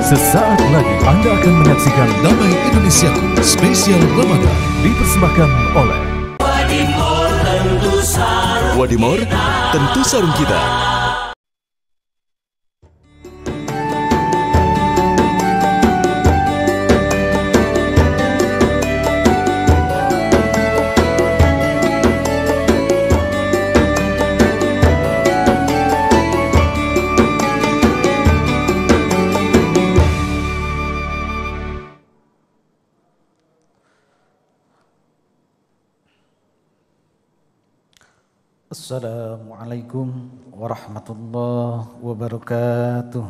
Sesaat lagi Anda akan menyaksikan Damai Indonesiaku spesial Ramadan dipersembahkan oleh Wadimor, tentu sarung kita. Assalamualaikum warahmatullahi wabarakatuh.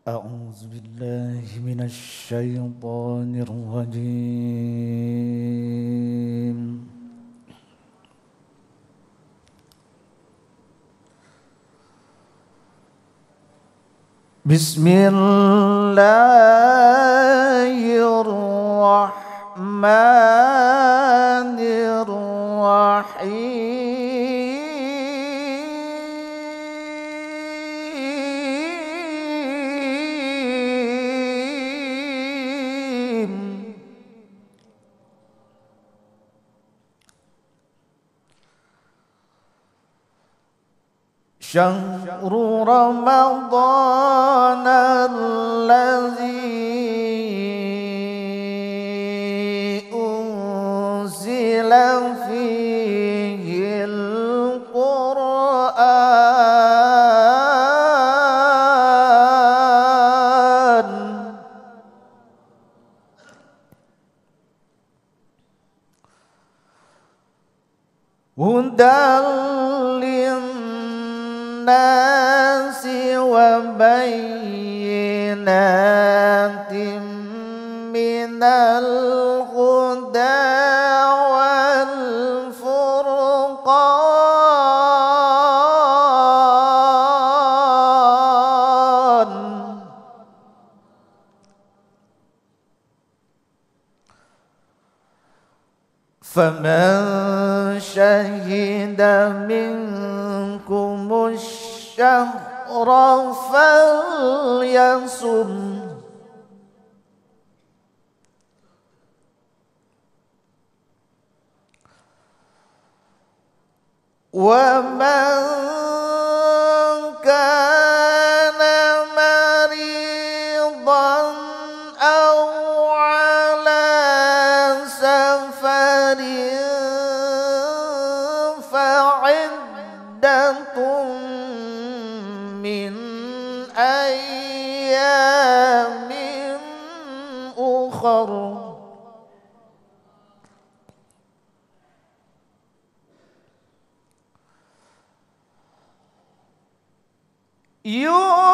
A'udzu billahi minasy syaithanir rajim. Bismillahirrahmanirrahim. Syahrul Ramadan allazi unzila fihil Qur'an hudan linnasi wa bayyinatin minal huda wal furqan faman syahida minkumus syahra falyasum wa man kana maridan aw ala safarin fa'iddatun min ayyamin ukhar yuridullahu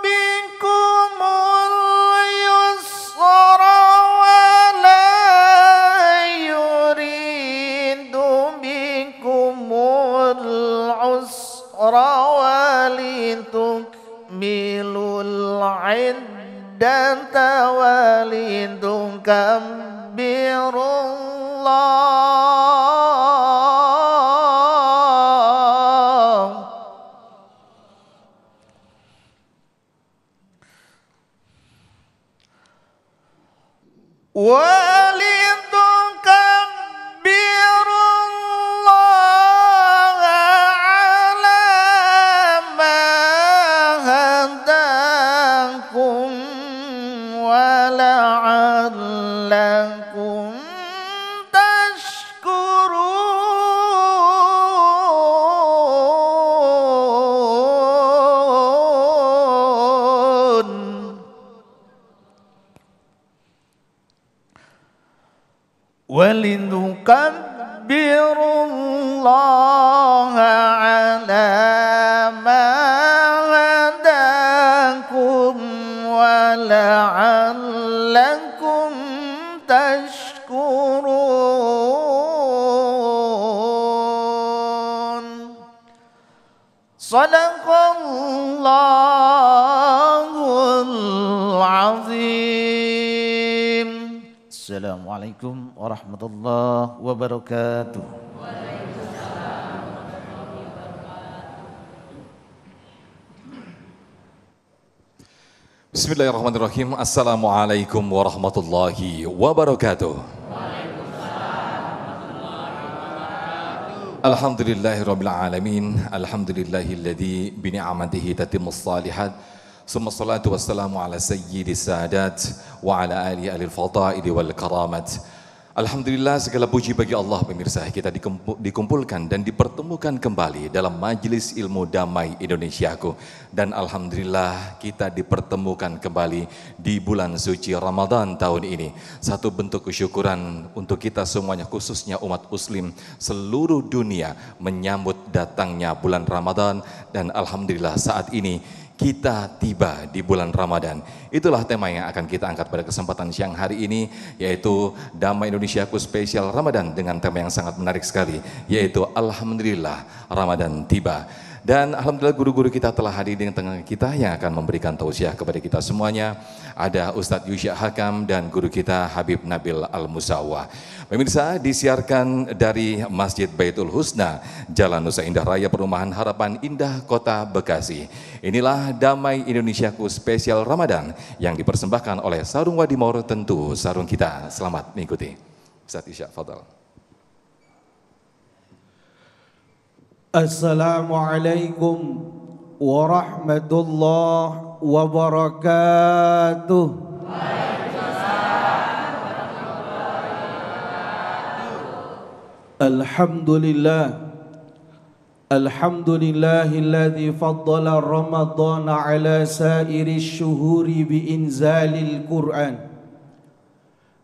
bikumul yusra wa la yuridu bikumul usra wa litukmilul iddata wa walitukabbirullah ala ma hadakum wa la'allakum tashkurun walitukabbirullaha ala ma hadakum wa la'allakum tashkurun. Sadaqallahul azim. Assalamualaikum Assalamualaikum warahmatullahi wabarakatuh. Bismillahirrahmanirrahim. Assalamualaikum warahmatullahi wabarakatuh. Alhamdulillahirabbil alamin. Alhamdulillahilladzi bi ni'matihi tatimmus shalihat. Summa salatu wassalamu ala sayyidis sadat wa ala alihi alil fadaili wal karamat. Alhamdulillah, segala puji bagi Allah. Pemirsa, kita dikumpulkan dan dipertemukan kembali dalam Majelis Ilmu Damai Indonesiaku. Dan alhamdulillah kita dipertemukan kembali di bulan suci Ramadan tahun ini. Satu bentuk kesyukuran untuk kita semuanya, khususnya umat muslim seluruh dunia, menyambut datangnya bulan Ramadan. Dan alhamdulillah saat ini kita tiba di bulan Ramadan. Itulah tema yang akan kita angkat pada kesempatan siang hari ini, yaitu Damai Indonesiaku spesial Ramadan, dengan tema yang sangat menarik sekali, yaitu Alhamdulillah Ramadan tiba. Dan alhamdulillah guru-guru kita telah hadir di tengah kita yang akan memberikan tausiah kepada kita semuanya. Ada Ustadz Yusya Hakam dan guru kita Habib Nabil Al-Musawwah. Pemirsa, disiarkan dari Masjid Baitul Husna, Jalan Nusa Indah Raya, Perumahan Harapan Indah, Kota Bekasi. Inilah Damai Indonesiaku spesial Ramadan yang dipersembahkan oleh Sarung Wadimor, tentu sarung kita. Selamat mengikuti. Ustadz Yusya, fadal. Assalamualaikum warahmatullahi wabarakatuh. Alhamdulillah. Alhamdulillahilladzi faddala Ramadana ala sairi syuhuri bi inzalil Qur'an.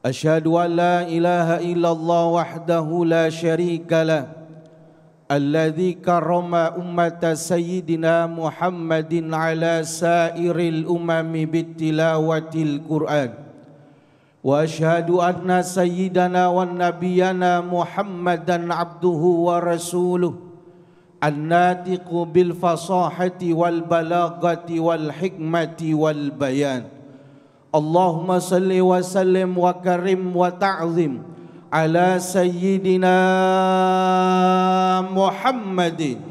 Asyhadu an la ilaha illallah wahdahu la syarika lah. Alladzi karrama ummata sayyidina Muhammadin ala sairil umami bittilawatil Qur'an. Wa asyhadu anna sayyidana wa nabiyyana Muhammadan abduhu wa rasuluh, an-natiqu bil fasahati wal balagati wal hikmati wal bayan. Allahumma salli wa sallim wa karim wa ta'zim ala sayyidina Muhammadin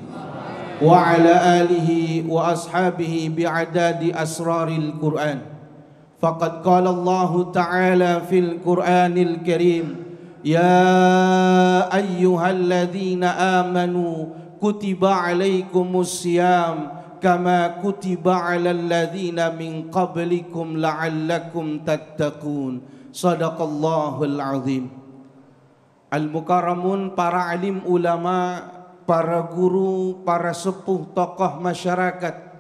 wa ala alihi wa ashabihi bi'adadi asraril Qur'an. Faqad qala Allah Ta'ala fil Qur'anil Karim, ya ayyuhalladzina amanu kutiba alaikumus siyam kama kutiba alal ladzina min qablikum la'allakum tattaqun. Shadaqallahul azim. Al-Mukarramun, para alim ulama, para guru, para sepuh, tokoh masyarakat,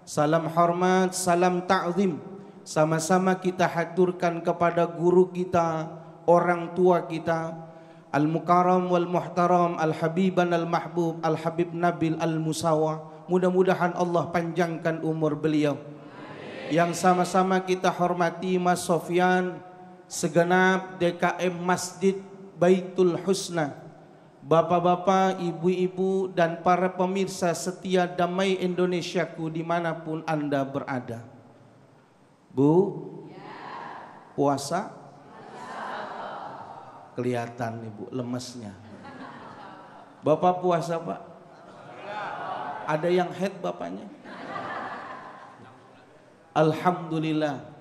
salam hormat, salam ta'zim, sama-sama kita haturkan kepada guru kita, orang tua kita, Al-Mukarram wal Muhtaram, Al-Habiban Al-Mahbub, Al-Habib Nabil Al-Musawwah. Mudah-mudahan Allah panjangkan umur beliau. Yang sama-sama kita hormati Mas Sofyan, segenap DKM Masjid Baitul Husna, bapak-bapak, ibu-ibu, dan para pemirsa setia Damai Indonesiaku dimanapun Anda berada. Bu, puasa? Kelihatan Ibu lemesnya. Bapak puasa Pak? Ada yang head bapaknya? Alhamdulillah.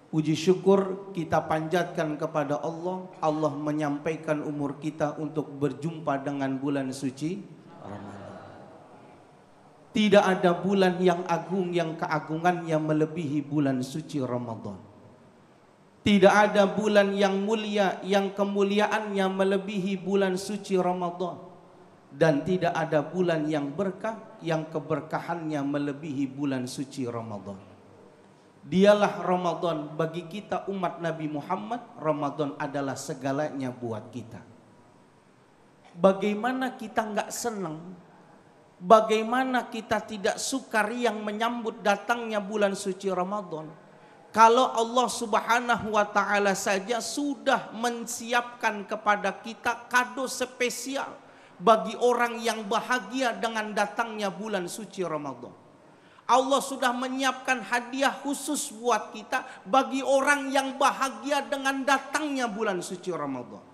Puji syukur kita panjatkan kepada Allah. Allah menyampaikan umur kita untuk berjumpa dengan bulan suci Ramadan. Tidak ada bulan yang agung, yang keagungannya melebihi bulan suci Ramadan. Tidak ada bulan yang mulia, yang kemuliaannya melebihi bulan suci Ramadan. Dan tidak ada bulan yang berkah, yang keberkahannya melebihi bulan suci Ramadan. Dialah Ramadan bagi kita umat Nabi Muhammad. Ramadan adalah segalanya buat kita. Bagaimana kita nggak senang? Bagaimana kita tidak sukari yang menyambut datangnya bulan suci Ramadan? Kalau Allah Subhanahu wa Ta'ala saja sudah menyiapkan kepada kita kado spesial bagi orang yang bahagia dengan datangnya bulan suci Ramadan. Allah sudah menyiapkan hadiah khusus buat kita bagi orang yang bahagia dengan datangnya bulan suci Ramadan.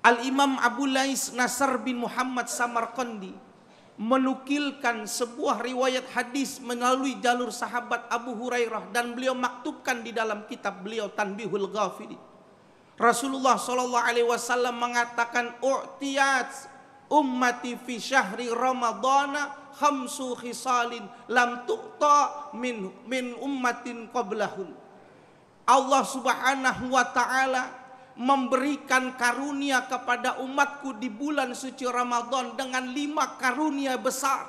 Al-Imam Abu Lais Nasr bin Muhammad Samarqandi menukilkan sebuah riwayat hadis melalui jalur sahabat Abu Hurairah dan beliau maktubkan di dalam kitab beliau Tanbihul Ghafilin. Rasulullah sallallahu alaihi wasallam mengatakan, "U'tiyat ummati fi syahri ramadhana khamsu khisalin lam tuqta min ummatin qablahun." Allah Subhanahu wa taala memberikan karunia kepada umatku di bulan suci Ramadan dengan 5 karunia besar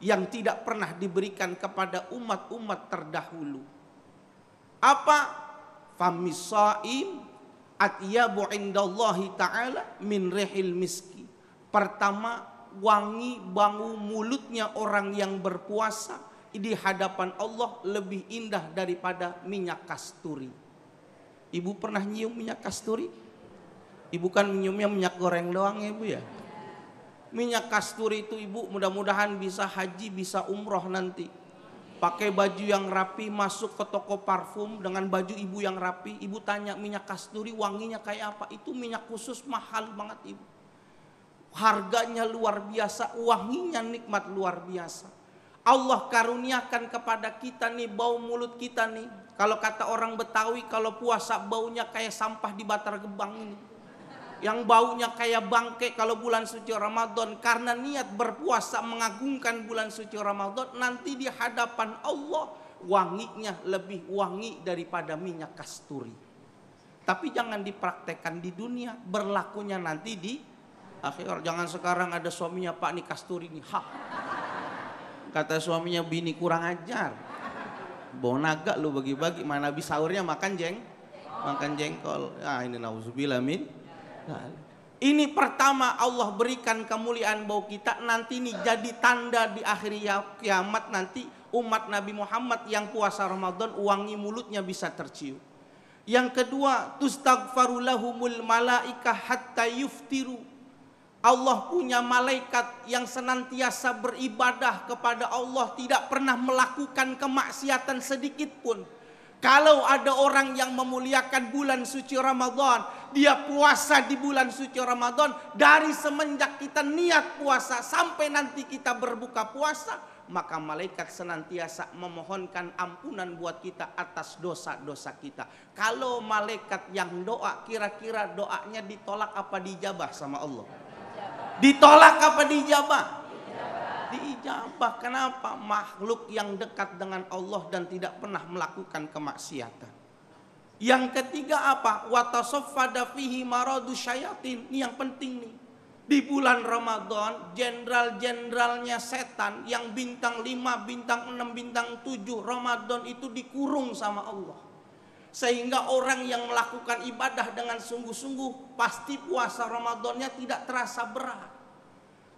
yang tidak pernah diberikan kepada umat-umat terdahulu. Apa? Famisaim atyabu indallahi ta'ala min rihil miski. Pertama, wangi bau mulutnya orang yang berpuasa di hadapan Allah lebih indah daripada minyak kasturi. Ibu pernah nyium minyak kasturi? Ibu kan nyiumnya minyak goreng doang ya, Ibu ya. Minyak kasturi itu Ibu mudah-mudahan bisa haji, bisa umroh nanti. Pakai baju yang rapi, masuk ke toko parfum dengan baju Ibu yang rapi. Ibu tanya minyak kasturi wanginya kayak apa? Itu minyak khusus mahal banget Ibu. Harganya luar biasa, wanginya nikmat luar biasa. Allah karuniakan kepada kita nih bau mulut kita nih. Kalau kata orang Betawi, kalau puasa baunya kayak sampah di Bantar Gebang ini. Yang baunya kayak bangke kalau bulan suci Ramadan. Karena niat berpuasa mengagungkan bulan suci Ramadan, nanti di hadapan Allah wanginya lebih wangi daripada minyak kasturi. Tapi jangan dipraktekkan di dunia, berlakunya nanti di akhirat. Jangan sekarang ada suaminya, "Pak nih kasturi nih." Hah. Kata suaminya, "Bini kurang ajar. Bau naga lu bagi-bagi, mana habis sahurnya makan jengkol." Ah, ini nauzubillah min. Ini pertama Allah berikan kemuliaan bau kita, nanti nih jadi tanda di akhir kiamat nanti umat Nabi Muhammad yang puasa Ramadan wangi mulutnya bisa tercium. Yang kedua, tustaghfaru lahumul malaika hatta yuftiru. Allah punya malaikat yang senantiasa beribadah kepada Allah, tidak pernah melakukan kemaksiatan sedikit pun. Kalau ada orang yang memuliakan bulan suci Ramadan, dia puasa di bulan suci Ramadan, dari semenjak kita niat puasa sampai nanti kita berbuka puasa, maka malaikat senantiasa memohonkan ampunan buat kita atas dosa-dosa kita. Kalau malaikat yang doa, kira-kira doanya ditolak apa dijabah sama Allah? Ditolak apa dijabah? Diijabah. Kenapa? Makhluk yang dekat dengan Allah dan tidak pernah melakukan kemaksiatan. Yang ketiga apa? Wa tasaffada fihi maradu syayatin. Ini yang penting nih. Di bulan Ramadan, jenderal-jenderalnya setan yang bintang 5, bintang 6, bintang 7 Ramadan itu dikurung sama Allah. Sehingga orang yang melakukan ibadah dengan sungguh-sungguh pasti puasa Ramadannya tidak terasa berat.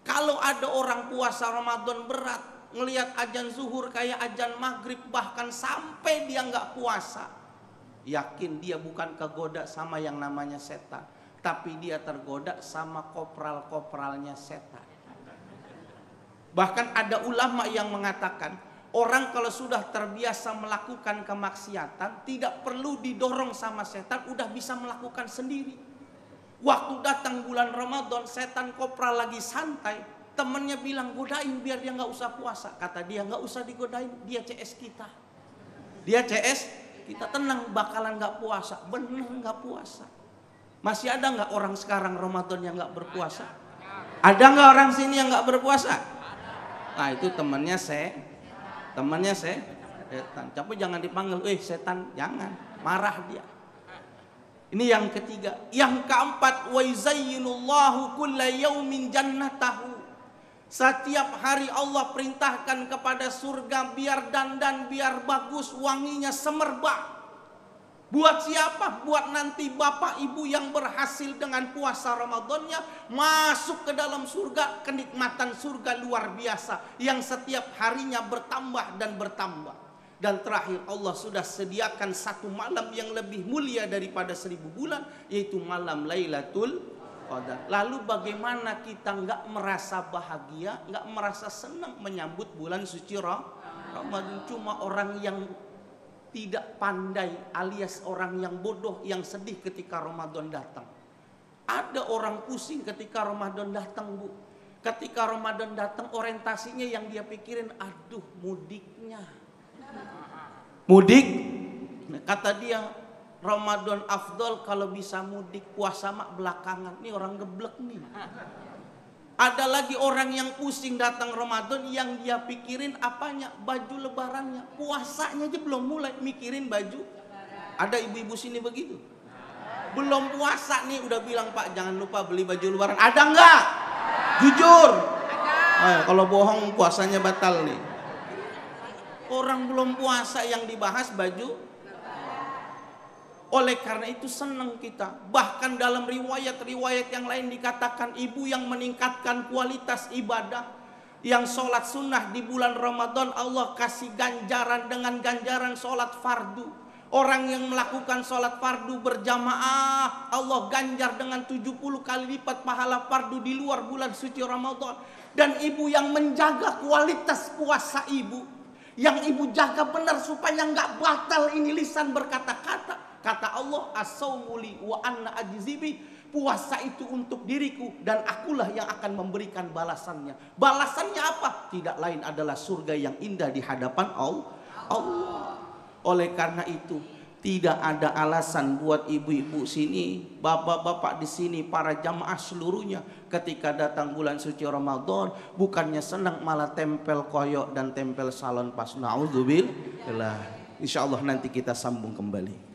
Kalau ada orang puasa Ramadan berat, ngelihat azan zuhur kayak azan maghrib, bahkan sampai dia nggak puasa, yakin dia bukan kegoda sama yang namanya setan, tapi dia tergoda sama kopral-kopralnya setan. Bahkan ada ulama yang mengatakan, orang kalau sudah terbiasa melakukan kemaksiatan, tidak perlu didorong sama setan, udah bisa melakukan sendiri. Waktu datang bulan Ramadan, setan kopral lagi santai, temennya bilang, "Godain biar dia nggak usah puasa." Kata dia, "Nggak usah digodain, dia CS kita. Dia CS kita, tenang, bakalan nggak puasa." Bener nggak puasa. Masih ada nggak orang sekarang Ramadan yang nggak berpuasa? Ada nggak orang sini yang nggak berpuasa? Nah itu temennya setan. Tapi jangan dipanggil, setan, jangan, marah dia. Ini yang ketiga. Yang keempat, wa yuzayyinullahu kulla yaumin jannatahu. Setiap hari Allah perintahkan kepada surga biar dandan, biar bagus, wanginya semerbak. Buat siapa? Buat nanti bapak ibu yang berhasil dengan puasa Ramadannya masuk ke dalam surga, kenikmatan surga luar biasa yang setiap harinya bertambah dan bertambah. Dan terakhir Allah sudah sediakan satu malam yang lebih mulia daripada 1000 bulan, yaitu malam Lailatul Qadar. Lalu bagaimana kita nggak merasa bahagia, nggak merasa senang menyambut bulan suci Ramadan? Ramadan cuma orang yang tidak pandai alias orang yang bodoh yang sedih ketika Ramadan datang. Ada orang pusing ketika Ramadan datang, Bu. Ketika Ramadan datang orientasinya yang dia pikirin, aduh mudiknya. Mudik, kata dia Ramadan afdol kalau bisa mudik, puasa mak belakangan. Ini orang geblek nih. Ada lagi orang yang pusing datang Ramadan yang dia pikirin apanya? Baju lebarannya. Puasanya aja belum mulai mikirin baju. Ada ibu-ibu sini begitu. Belum puasa nih udah bilang, Pak jangan lupa beli baju lebaran. Ada enggak? Jujur. Kalau bohong puasanya batal nih. Orang belum puasa yang dibahas baju. Oleh karena itu senang kita. Bahkan dalam riwayat-riwayat yang lain dikatakan ibu yang meningkatkan kualitas ibadah, yang sholat sunnah di bulan Ramadan Allah kasih ganjaran dengan ganjaran sholat fardu. Orang yang melakukan sholat fardu berjamaah Allah ganjar dengan 70 kali lipat pahala fardu di luar bulan suci Ramadan. Dan ibu yang menjaga kualitas puasa ibu, yang ibu jaga benar supaya nggak batal ini lisan berkata-kata. Kata Allah, as-saumu li wa anna ajzibi, puasa itu untuk diriku dan akulah yang akan memberikan balasannya. Balasannya apa? Tidak lain adalah surga yang indah di hadapan Allah. Oleh karena itu, tidak ada alasan buat ibu-ibu sini, bapak-bapak di sini, para jamaah seluruhnya ketika datang bulan suci Ramadan bukannya senang malah tempel koyok dan tempel salon pas. Na'udzubillah. Insyaallah nanti kita sambung kembali.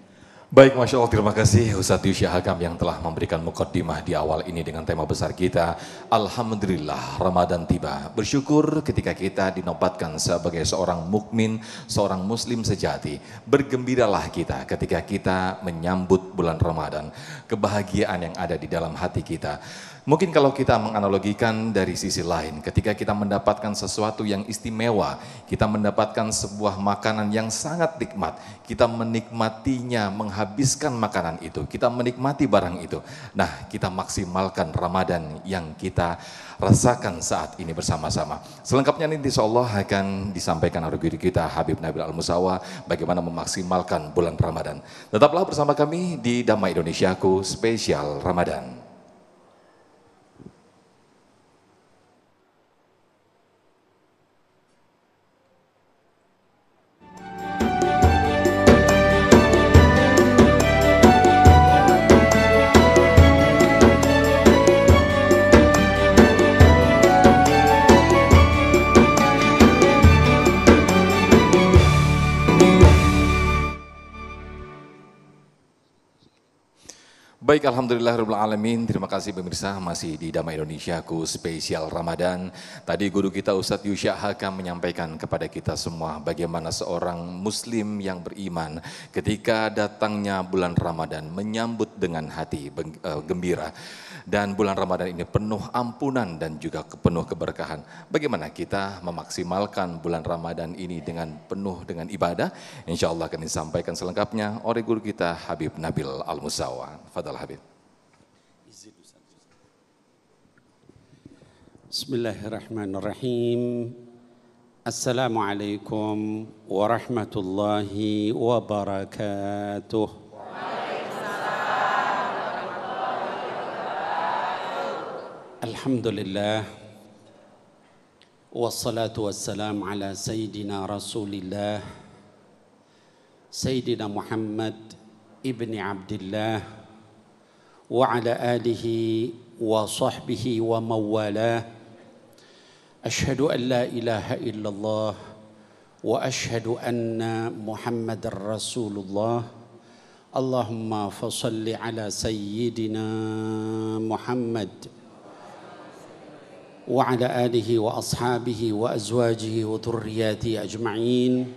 Baik, Masya Allah, terima kasih Ustadz Yusya Hakam yang telah memberikan mukaddimah di awal ini dengan tema besar kita. Alhamdulillah, Ramadan tiba. Bersyukur ketika kita dinobatkan sebagai seorang mukmin, seorang muslim sejati. Bergembiralah kita ketika kita menyambut bulan Ramadan. Kebahagiaan yang ada di dalam hati kita. Mungkin kalau kita menganalogikan dari sisi lain, ketika kita mendapatkan sesuatu yang istimewa, kita mendapatkan sebuah makanan yang sangat nikmat, kita menikmatinya, menghabiskan makanan itu, kita menikmati barang itu. Nah, kita maksimalkan Ramadan yang kita rasakan saat ini bersama-sama. Selengkapnya nanti insyaallah akan disampaikan oleh guru kita Habib Nabil Al-Musawa bagaimana memaksimalkan bulan Ramadan. Tetaplah bersama kami di Damai Indonesiaku Spesial Ramadan. Baik, alhamdulillahirrahmanirrahim. Terima kasih pemirsa, masih di Damai Indonesiaku Spesial Ramadan. Tadi guru kita Ustadz Yusya Hakam menyampaikan kepada kita semua bagaimana seorang muslim yang beriman ketika datangnya bulan Ramadan menyambut dengan hati gembira. Dan bulan Ramadan ini penuh ampunan dan juga penuh keberkahan. Bagaimana kita memaksimalkan bulan Ramadan ini dengan penuh dengan ibadah? Insya Allah akan disampaikan selengkapnya oleh guru kita Habib Nabil Al-Musawa. Fadal Habib. Bismillahirrahmanirrahim. Assalamualaikum warahmatullahi wabarakatuh. Alhamdulillah. Wassalatu wassalam ala Sayyidina Rasulillah Sayyidina Muhammad ibni Abdillah wa ala alihi wa sahbihi wa mawalah. Ashhadu an la ilaha illallah wa ashhadu anna Muhammadar Rasulullah. Allahumma fasalli ala Sayyidina Muhammad wa ala alihi wa ashabihi wa azwajihi wa dhurriyyatihi ajma'in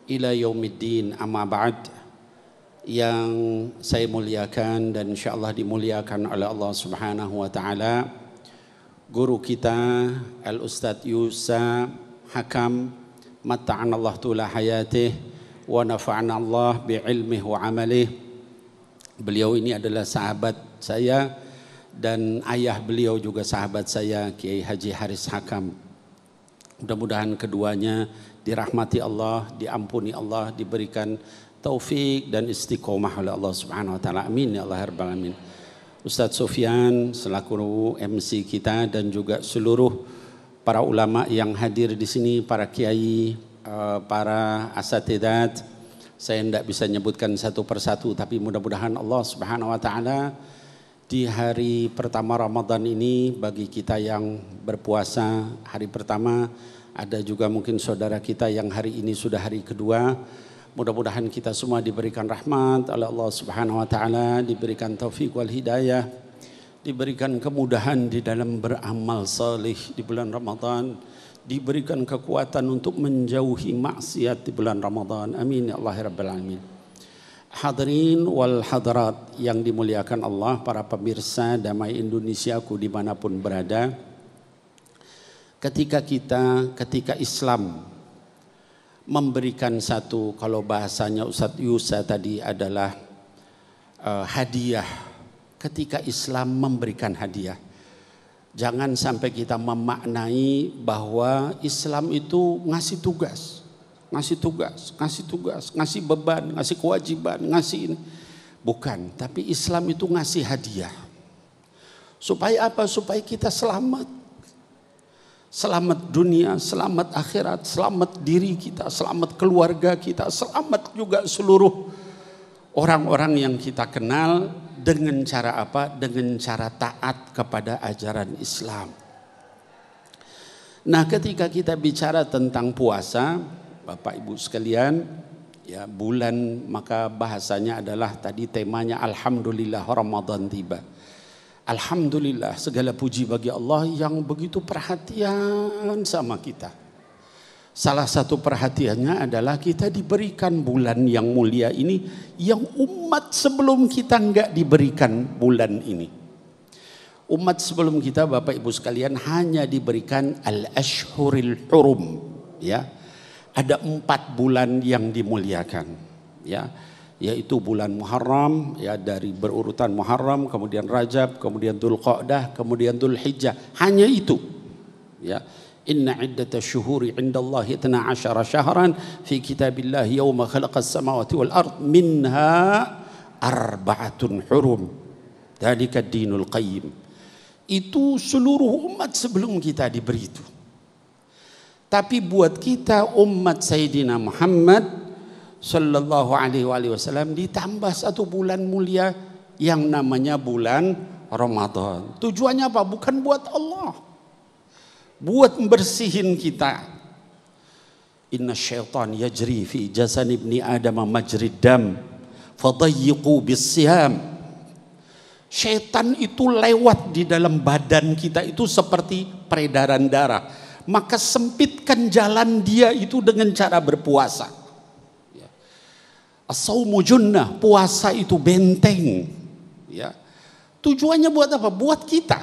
ila yaumiddin, amma ba'd. Yang saya muliakan dan insyaallah dimuliakan oleh Allah Subhanahu wa taala, guru kita Al-Ustadz Yusya Hakam, matta'ana Allah tula hayatih wa nafa'ana Allah bi'ilmih wa amalih. Beliau ini adalah sahabat saya dan ayah beliau juga sahabat saya, Kiai Haji Haris Hakam. Mudah-mudahan keduanya dirahmati Allah, diampuni Allah, diberikan taufik dan istiqomah oleh Allah Subhanahu wa taala. Amin ya Allah rabbal alamin. Ustadz Sufyan selaku MC kita dan juga seluruh para ulama yang hadir di sini, para kiai, para asatidzat. Saya tidak bisa nyebutkan satu persatu, tapi mudah-mudahan Allah Subhanahu wa taala di hari pertama Ramadan ini bagi kita yang berpuasa hari pertama, ada juga mungkin saudara kita yang hari ini sudah hari kedua. Mudah-mudahan kita semua diberikan rahmat oleh Allah Subhanahu wa taala, diberikan taufik wal hidayah, diberikan kemudahan di dalam beramal salih di bulan Ramadan, diberikan kekuatan untuk menjauhi maksiat di bulan Ramadan. Amin ya Allah rabbal alamin. Hadirin wal hadirat yang dimuliakan Allah, para pemirsa Damai Indonesiaku dimanapun berada. Ketika Islam memberikan satu, kalau bahasanya Ustadz Yusa tadi adalah hadiah. Ketika Islam memberikan hadiah, jangan sampai kita memaknai bahwa Islam itu ngasih tugas, ngasih beban, ngasih kewajiban, ngasih ini. Bukan, tapi Islam itu ngasih hadiah. Supaya apa? Supaya kita selamat. Selamat dunia, selamat akhirat, selamat diri kita, selamat keluarga kita, selamat juga seluruh orang-orang yang kita kenal. Dengan cara apa? Dengan cara taat kepada ajaran Islam. Nah, ketika kita bicara tentang puasa, Bapak Ibu sekalian, ya bulan, maka bahasanya adalah tadi temanya Alhamdulillah Ramadan tiba. Alhamdulillah, segala puji bagi Allah yang begitu perhatian sama kita. Salah satu perhatiannya adalah kita diberikan bulan yang mulia ini, yang umat sebelum kita enggak diberikan bulan ini. Umat sebelum kita, Bapak Ibu sekalian, hanya diberikan al-ashhuril hurum, ya. Ada 4 bulan yang dimuliakan, ya. Yaitu bulan Muharram, ya, dari berurutan Muharram, kemudian Rajab, kemudian Dzulqa'dah, kemudian Dzulhijjah. Hanya itu, ya. Inna iddatash syuhuri 'indallahi 12 syahran fi kitabillah yauma khalaqas samawati wal ard minha 4 hurum. Dzalika ad-dinul qayyim. Itu seluruh umat sebelum kita diberi itu. Tapi buat kita umat Sayyidina Muhammad sallallahu alaihi wasallam ditambah 1 bulan mulia yang namanya bulan Ramadan. Tujuannya apa? Bukan buat Allah, buat membersihin kita. Inna syaitan yajri fi jasan ibni Adam majrid dam fadayyiqu bis-siyam. Syaitan itu lewat di dalam badan kita itu seperti peredaran darah, maka sempitkan jalan dia itu dengan cara berpuasa. As-saumu junnah, puasa itu benteng, ya. Tujuannya buat apa? Buat kita,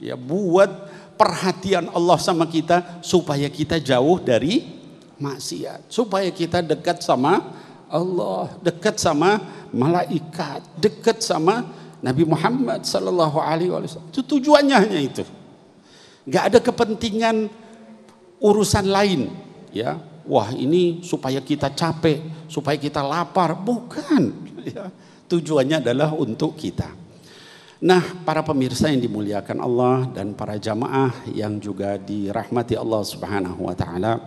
ya, buat perhatian Allah sama kita, supaya kita jauh dari maksiat, supaya kita dekat sama Allah, dekat sama malaikat, dekat sama Nabi Muhammad sallallahu alaihi wasallam. Itu tujuannya hanya itu. Gak ada kepentingan urusan lain, ya. Wah, ini supaya kita capek, supaya kita lapar. Bukan, ya. Tujuannya adalah untuk kita. Nah, para pemirsa yang dimuliakan Allah dan para jamaah yang juga dirahmati Allah Subhanahu wa taala.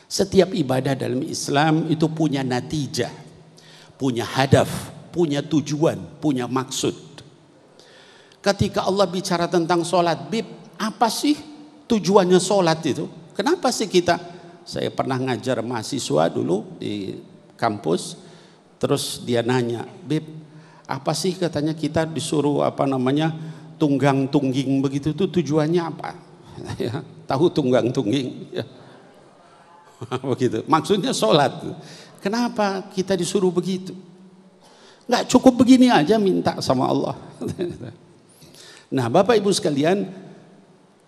Setiap ibadah dalam Islam itu punya natijah, punya hadaf, punya tujuan, punya maksud. Ketika Allah bicara tentang sholat, Bib, apa sih tujuannya sholat itu? Kenapa sih kita? Saya pernah ngajar mahasiswa dulu di kampus, terus dia nanya, Bib, apa sih katanya kita disuruh tunggang tungging begitu, itu tujuannya apa? Ya, tahu tunggang tungging? Ya. Begitu. Maksudnya sholat. Kenapa kita disuruh begitu? Nggak cukup begini aja minta sama Allah. Nah, Bapak Ibu sekalian,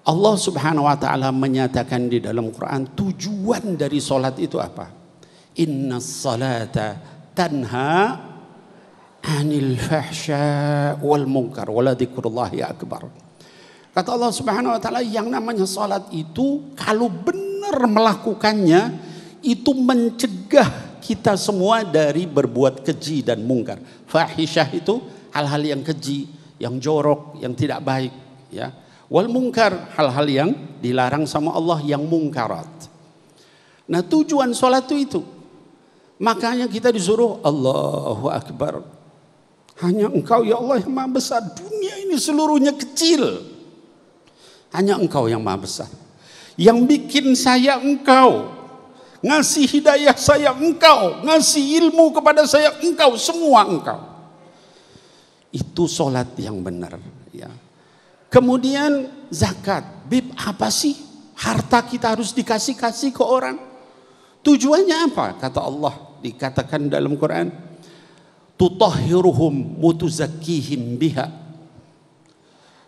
Allah Subhanahu wa taala menyatakan di dalam Quran tujuan dari salat itu apa? Innas salata tanha 'anil fahsya wal munkar wa la dzikrullahi akbar. Kata Allah Subhanahu wa taala, yang namanya salat itu kalau benar melakukannya itu mencegah kita semua dari berbuat keji dan mungkar. Fahisyah itu hal-hal yang keji, yang jorok, yang tidak baik, ya. Wal mungkar, hal-hal yang dilarang sama Allah, yang mungkarat. Nah, tujuan salat itu. Makanya kita disuruh Allahu Akbar. Hanya Engkau ya Allah yang Maha Besar. Dunia ini seluruhnya kecil. Hanya Engkau yang Maha Besar. Yang bikin saya Engkau. Ngasih hidayah saya Engkau. Ngasih ilmu kepada saya Engkau. Semua Engkau. Itu salat yang benar, ya. Kemudian zakat. Bib, apa sih harta kita harus dikasih-kasih ke orang? Tujuannya apa? Kata Allah, dikatakan dalam Quran, tutahhiruhum mutuzakkihim biha.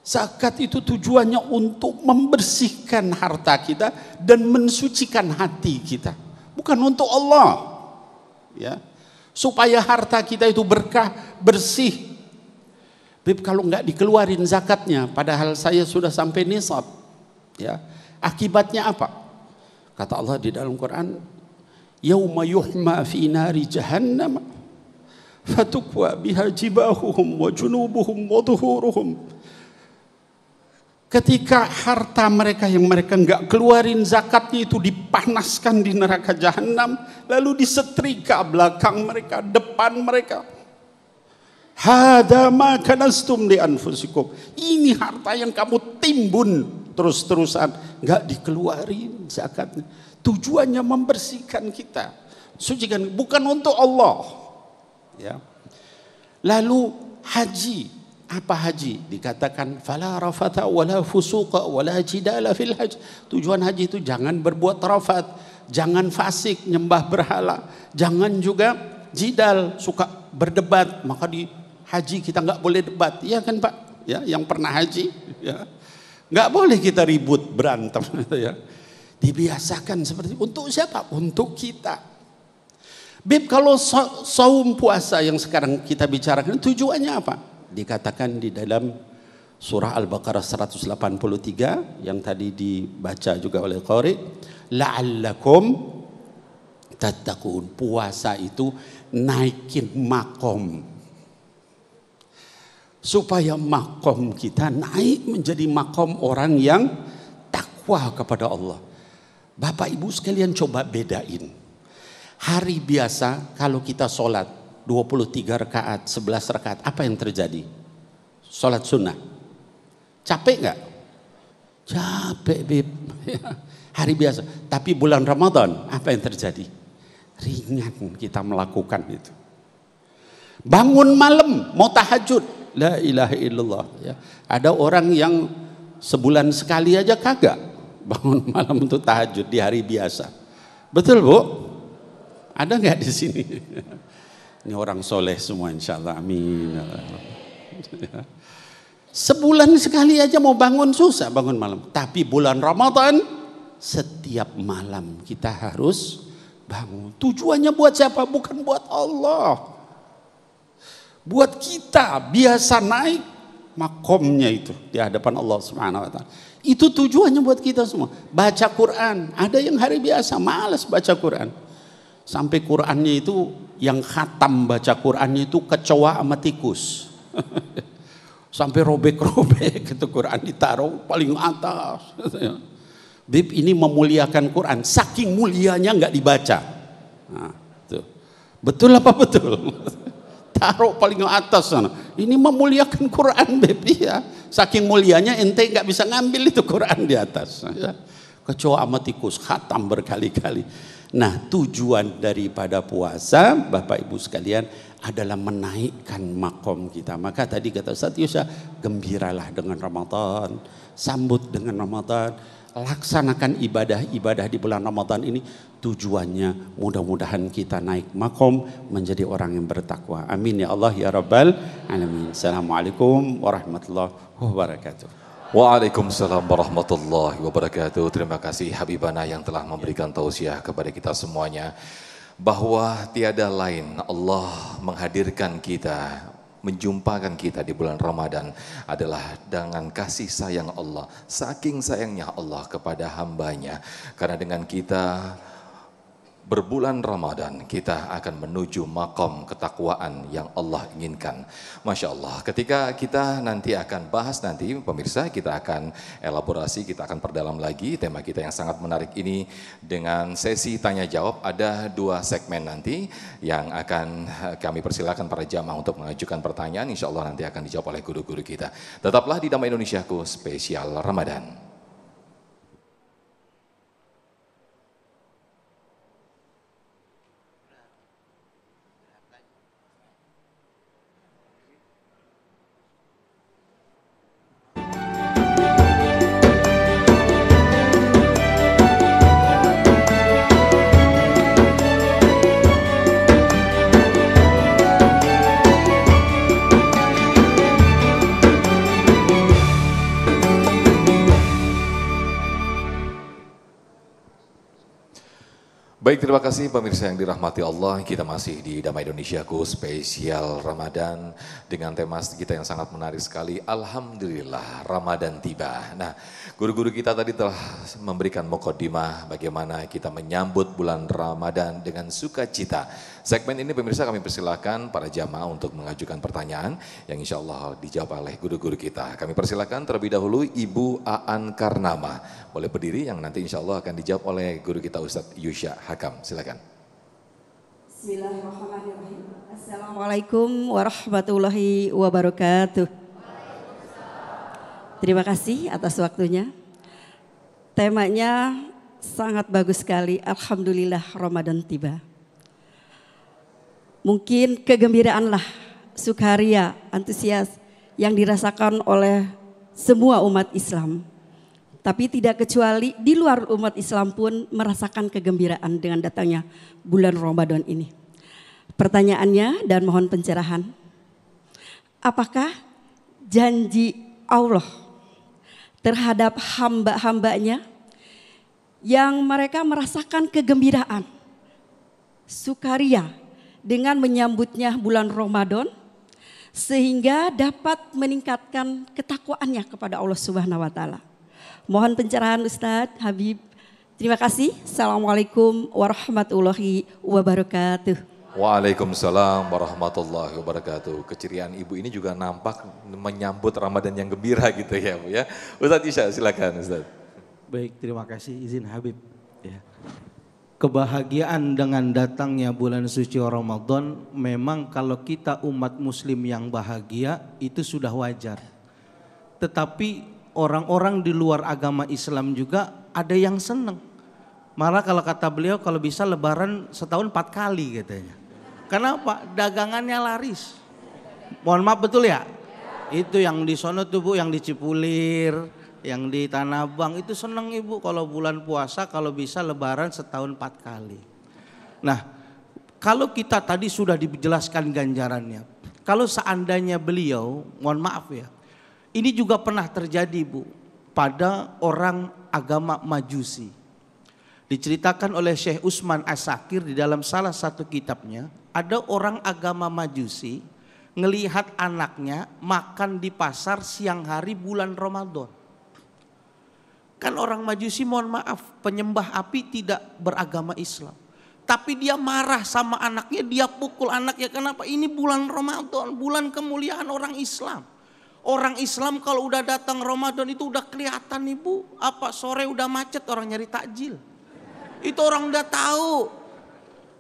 Zakat itu tujuannya untuk membersihkan harta kita dan mensucikan hati kita. Bukan untuk Allah, ya. Supaya harta kita itu berkah, bersih. Bib, kalau nggak dikeluarin zakatnya, padahal saya sudah sampai nisab, ya, akibatnya apa? Kata Allah di dalam Quran, yauma yuhma fi nari jahannam fatukwa biha jibahuhum wa junubuhum wa dhuhuruhum. Ketika harta mereka yang mereka nggak keluarin zakatnya itu dipanaskan di neraka jahanam, lalu disetrika belakang mereka, depan mereka. Hada ma kanastum li anfusikum. Ini harta yang kamu timbun terus-terusan, nggak dikeluarin zakatnya. Tujuannya membersihkan kita, sucikan, bukan untuk Allah, ya. Lalu haji, apa haji? Dikatakan fala rafata wala fusuqa wala jidala fil hajj. Tujuan haji itu jangan berbuat rafat, jangan fasik, nyembah berhala, jangan juga jidal, suka berdebat. Maka di haji kita nggak boleh debat, ya kan Pak? Ya, yang pernah haji, ya, nggak boleh kita ribut, berantem, ya. Dibiasakan seperti itu. Untuk siapa? Untuk kita. Bib, kalau saum puasa yang sekarang kita bicarakan tujuannya apa? Dikatakan di dalam surah Al-Baqarah 183 yang tadi dibaca juga oleh Qari, la'allakum tattaqun. Puasa itu naikin makom, supaya makom kita naik menjadi makom orang yang takwa kepada Allah. Bapak Ibu sekalian coba bedain. Hari biasa kalau kita sholat 23 rakaat, 11 rakaat, apa yang terjadi? Sholat sunnah. Capek nggak? Capek, Bib. Hari biasa. Tapi bulan Ramadan, apa yang terjadi? Ringan kita melakukan itu. Bangun malam, mau tahajud. La ilaha illallah, ya. Ada orang yang sebulan sekali aja kagak bangun malam untuk tahajud di hari biasa. Betul, Bu? Ada nggak di sini? Ini orang soleh semua, insyaallah, amin. Sebulan sekali aja mau bangun susah bangun malam. Tapi bulan Ramadan setiap malam kita harus bangun. Tujuannya buat siapa? Bukan buat Allah. Buat kita biasa naik makomnya itu di hadapan Allah Subhanahu wa taala. Itu tujuannya buat kita semua. Baca Quran, ada yang hari biasa malas baca Quran. Sampai Qurannya itu yang khatam baca Qurannya itu kecoa sama tikus. Sampai robek-robek itu Quran ditaruh paling atas. Bib, ini memuliakan Quran, saking mulianya nggak dibaca. Nah, tuh. Betul apa betul? Taruh paling atas sana. Ini memuliakan Quran, Beb, ya. Saking mulianya ente nggak bisa ngambil itu Quran di atas, ya. Kecoa sama tikus khatam berkali-kali. Nah, tujuan daripada puasa, Bapak Ibu sekalian, adalah menaikkan makom kita. Maka tadi kata Ustaz Yusha, gembiralah dengan Ramadan, sambut dengan Ramadan, laksanakan ibadah-ibadah di bulan Ramadan ini. Tujuannya mudah-mudahan kita naik makom menjadi orang yang bertakwa. Amin ya Allah ya Rabbal Alamin. Assalamualaikum warahmatullahi wabarakatuh. Waalaikumsalam warahmatullahi wabarakatuh. Terima kasih Habibana yang telah memberikan tausiah kepada kita semuanya, bahwa tiada lain Allah menghadirkan kita menjumpakan kita di bulan Ramadan adalah dengan kasih sayang Allah, saking sayangnya Allah kepada hambanya. Karena dengan kita berbulan Ramadan, kita akan menuju makom ketakwaan yang Allah inginkan. Masya Allah, ketika kita nanti akan bahas nanti, pemirsa, kita akan elaborasi, kita akan perdalam lagi tema kita yang sangat menarik ini dengan sesi tanya jawab. Ada 2 segmen nanti yang akan kami persilakan para jamaah untuk mengajukan pertanyaan. Insya Allah nanti akan dijawab oleh guru-guru kita. Tetaplah di Damai Indonesiaku spesial Ramadan. Baik, terima kasih pemirsa yang dirahmati Allah. Kita masih di Damai Indonesiaku spesial Ramadan dengan tema kita yang sangat menarik sekali. Alhamdulillah Ramadan tiba. Nah, guru-guru kita tadi telah memberikan mukadimah bagaimana kita menyambut bulan Ramadan dengan sukacita. Segmen ini pemirsa kami persilakan para jamaah untuk mengajukan pertanyaan yang insya Allah dijawab oleh guru-guru kita. Kami persilakan terlebih dahulu Ibu Aan Karnama. Boleh berdiri yang nanti insya Allah akan dijawab oleh guru kita Ustadz Yusya Hakam. Silakan. Bismillahirrahmanirrahim. Assalamualaikum warahmatullahi wabarakatuh. Terima kasih atas waktunya. Temanya sangat bagus sekali. Alhamdulillah Ramadan tiba. Mungkin kegembiraanlah, sukaria, antusias yang dirasakan oleh semua umat Islam. Tapi tidak kecuali di luar umat Islam pun merasakan kegembiraan dengan datangnya bulan Ramadan ini. Pertanyaannya dan mohon pencerahan. Apakah janji Allah terhadap hamba-hambanya yang mereka merasakan kegembiraan, sukaria dengan menyambutnya bulan Ramadan sehingga dapat meningkatkan ketakwaannya kepada Allah Subhanahu wa taala. Mohon pencerahan Ustadz Habib. Terima kasih. Assalamualaikum warahmatullahi wabarakatuh. Waalaikumsalam warahmatullahi wabarakatuh. Keceriaan ibu ini juga nampak menyambut Ramadan yang gembira gitu ya Bu ya. Ustadz Isya silakan Ustadz. Baik, terima kasih izin Habib. Ya. Kebahagiaan dengan datangnya bulan suci Ramadan memang kalau kita umat muslim yang bahagia itu sudah wajar. Tetapi orang-orang di luar agama Islam juga ada yang senang. Malah kalau kata beliau kalau bisa lebaran setahun 4 kali katanya. Kenapa? Dagangannya laris. Mohon maaf betul ya? Itu yang di sono tuh Bu, yang di Cipulir, yang di Tanah Abang itu seneng Ibu kalau bulan puasa kalau bisa lebaran setahun 4 kali. Nah, kalau kita tadi sudah dijelaskan ganjarannya. Kalau seandainya beliau, mohon maaf ya, ini juga pernah terjadi Bu pada orang agama Majusi. Diceritakan oleh Syekh Utsman As-Sakir di dalam salah satu kitabnya, ada orang agama Majusi ngelihat anaknya makan di pasar siang hari bulan Ramadan. Kan orang Majusi mohon maaf penyembah api tidak beragama Islam. Tapi dia marah sama anaknya, dia pukul anaknya. Kenapa? Ini bulan Ramadan, bulan kemuliaan orang Islam. Orang Islam kalau udah datang Ramadan itu udah kelihatan Ibu. Apa sore udah macet orang nyari takjil. Itu orang udah tahu.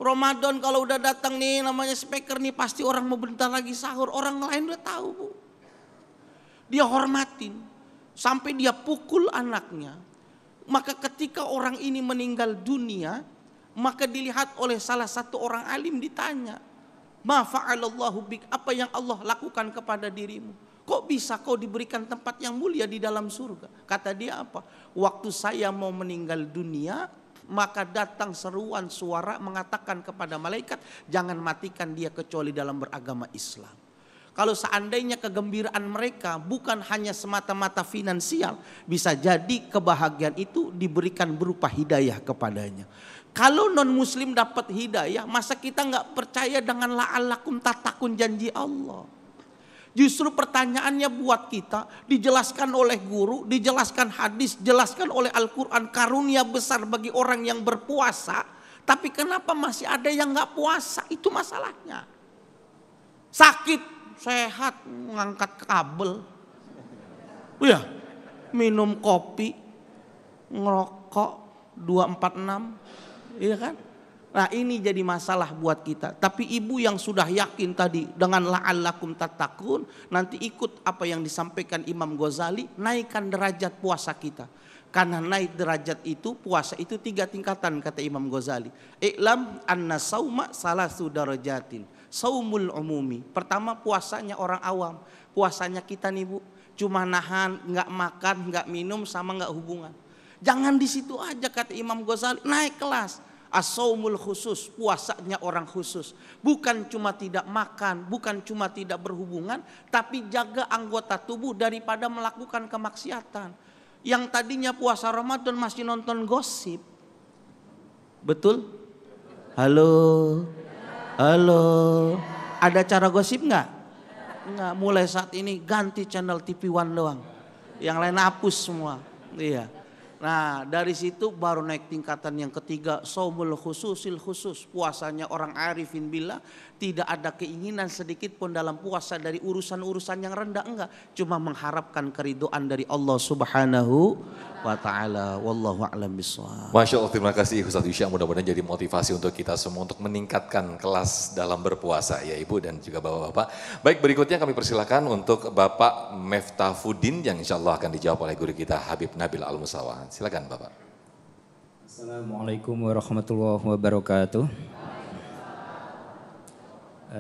Ramadan kalau udah datang nih namanya speaker nih pasti orang mau bentar lagi sahur. Orang lain udah tahu Bu. Dia hormatin. Sampai dia pukul anaknya. Maka ketika orang ini meninggal dunia, maka dilihat oleh salah satu orang alim ditanya, "Ma fa'alallahu bik?" Apa yang Allah lakukan kepada dirimu? Kok bisa kau diberikan tempat yang mulia di dalam surga? Kata dia apa? Waktu saya mau meninggal dunia, maka datang seruan suara mengatakan kepada malaikat, jangan matikan dia kecuali dalam beragama Islam. Kalau seandainya kegembiraan mereka bukan hanya semata-mata finansial, bisa jadi kebahagiaan itu diberikan berupa hidayah kepadanya. Kalau non muslim dapat hidayah, masa kita nggak percaya dengan la'allakum tattaqun janji Allah? Justru pertanyaannya buat kita, dijelaskan oleh guru, dijelaskan hadis, dijelaskan oleh Al-Quran, karunia besar bagi orang yang berpuasa. Tapi kenapa masih ada yang gak puasa? Itu masalahnya. Sakit, sehat, ngangkat kabel. Ya, minum kopi, ngerokok, 246, iya kan? Nah ini jadi masalah buat kita. Tapi ibu yang sudah yakin tadi dengan la'allakum tattaqun, nanti ikut apa yang disampaikan Imam Ghazali, naikkan derajat puasa kita. Karena naik derajat itu, puasa itu 3 tingkatan kata Imam Ghazali. I'lam anna sauma salasu darajatin. Saumul umumi. Pertama puasanya orang awam. Puasanya kita nih Bu, cuma nahan, nggak makan, nggak minum, sama nggak hubungan. Jangan di situ aja kata Imam Ghazali, naik kelas. As-saumul khusus, puasanya orang khusus. Bukan cuma tidak makan, bukan cuma tidak berhubungan, tapi jaga anggota tubuh daripada melakukan kemaksiatan. Yang tadinya puasa Ramadan masih nonton gosip. Betul? Halo? Halo? Ada cara gosip nggak? Nggak, mulai saat ini ganti channel TV One doang. Yang lain hapus semua. Iya. Nah dari situ baru naik tingkatan yang ketiga, saumul khususil khusus, puasanya orang arifin billah, tidak ada keinginan sedikit pun dalam puasa dari urusan-urusan yang rendah, enggak, cuma mengharapkan keridhaan dari Allah Subhanahu wa taala. Wallahu a'lam bishawab. Masya Allah, terima kasih Ustaz Yusya, mudah-mudahan jadi motivasi untuk kita semua untuk meningkatkan kelas dalam berpuasa ya Ibu dan juga Bapak-bapak. Baik, berikutnya kami persilakan untuk Bapak Meftafuddin yang insya Allah akan dijawab oleh guru kita Habib Nabil Al-Musawa. Silakan Bapak. Assalamualaikum warahmatullahi wabarakatuh.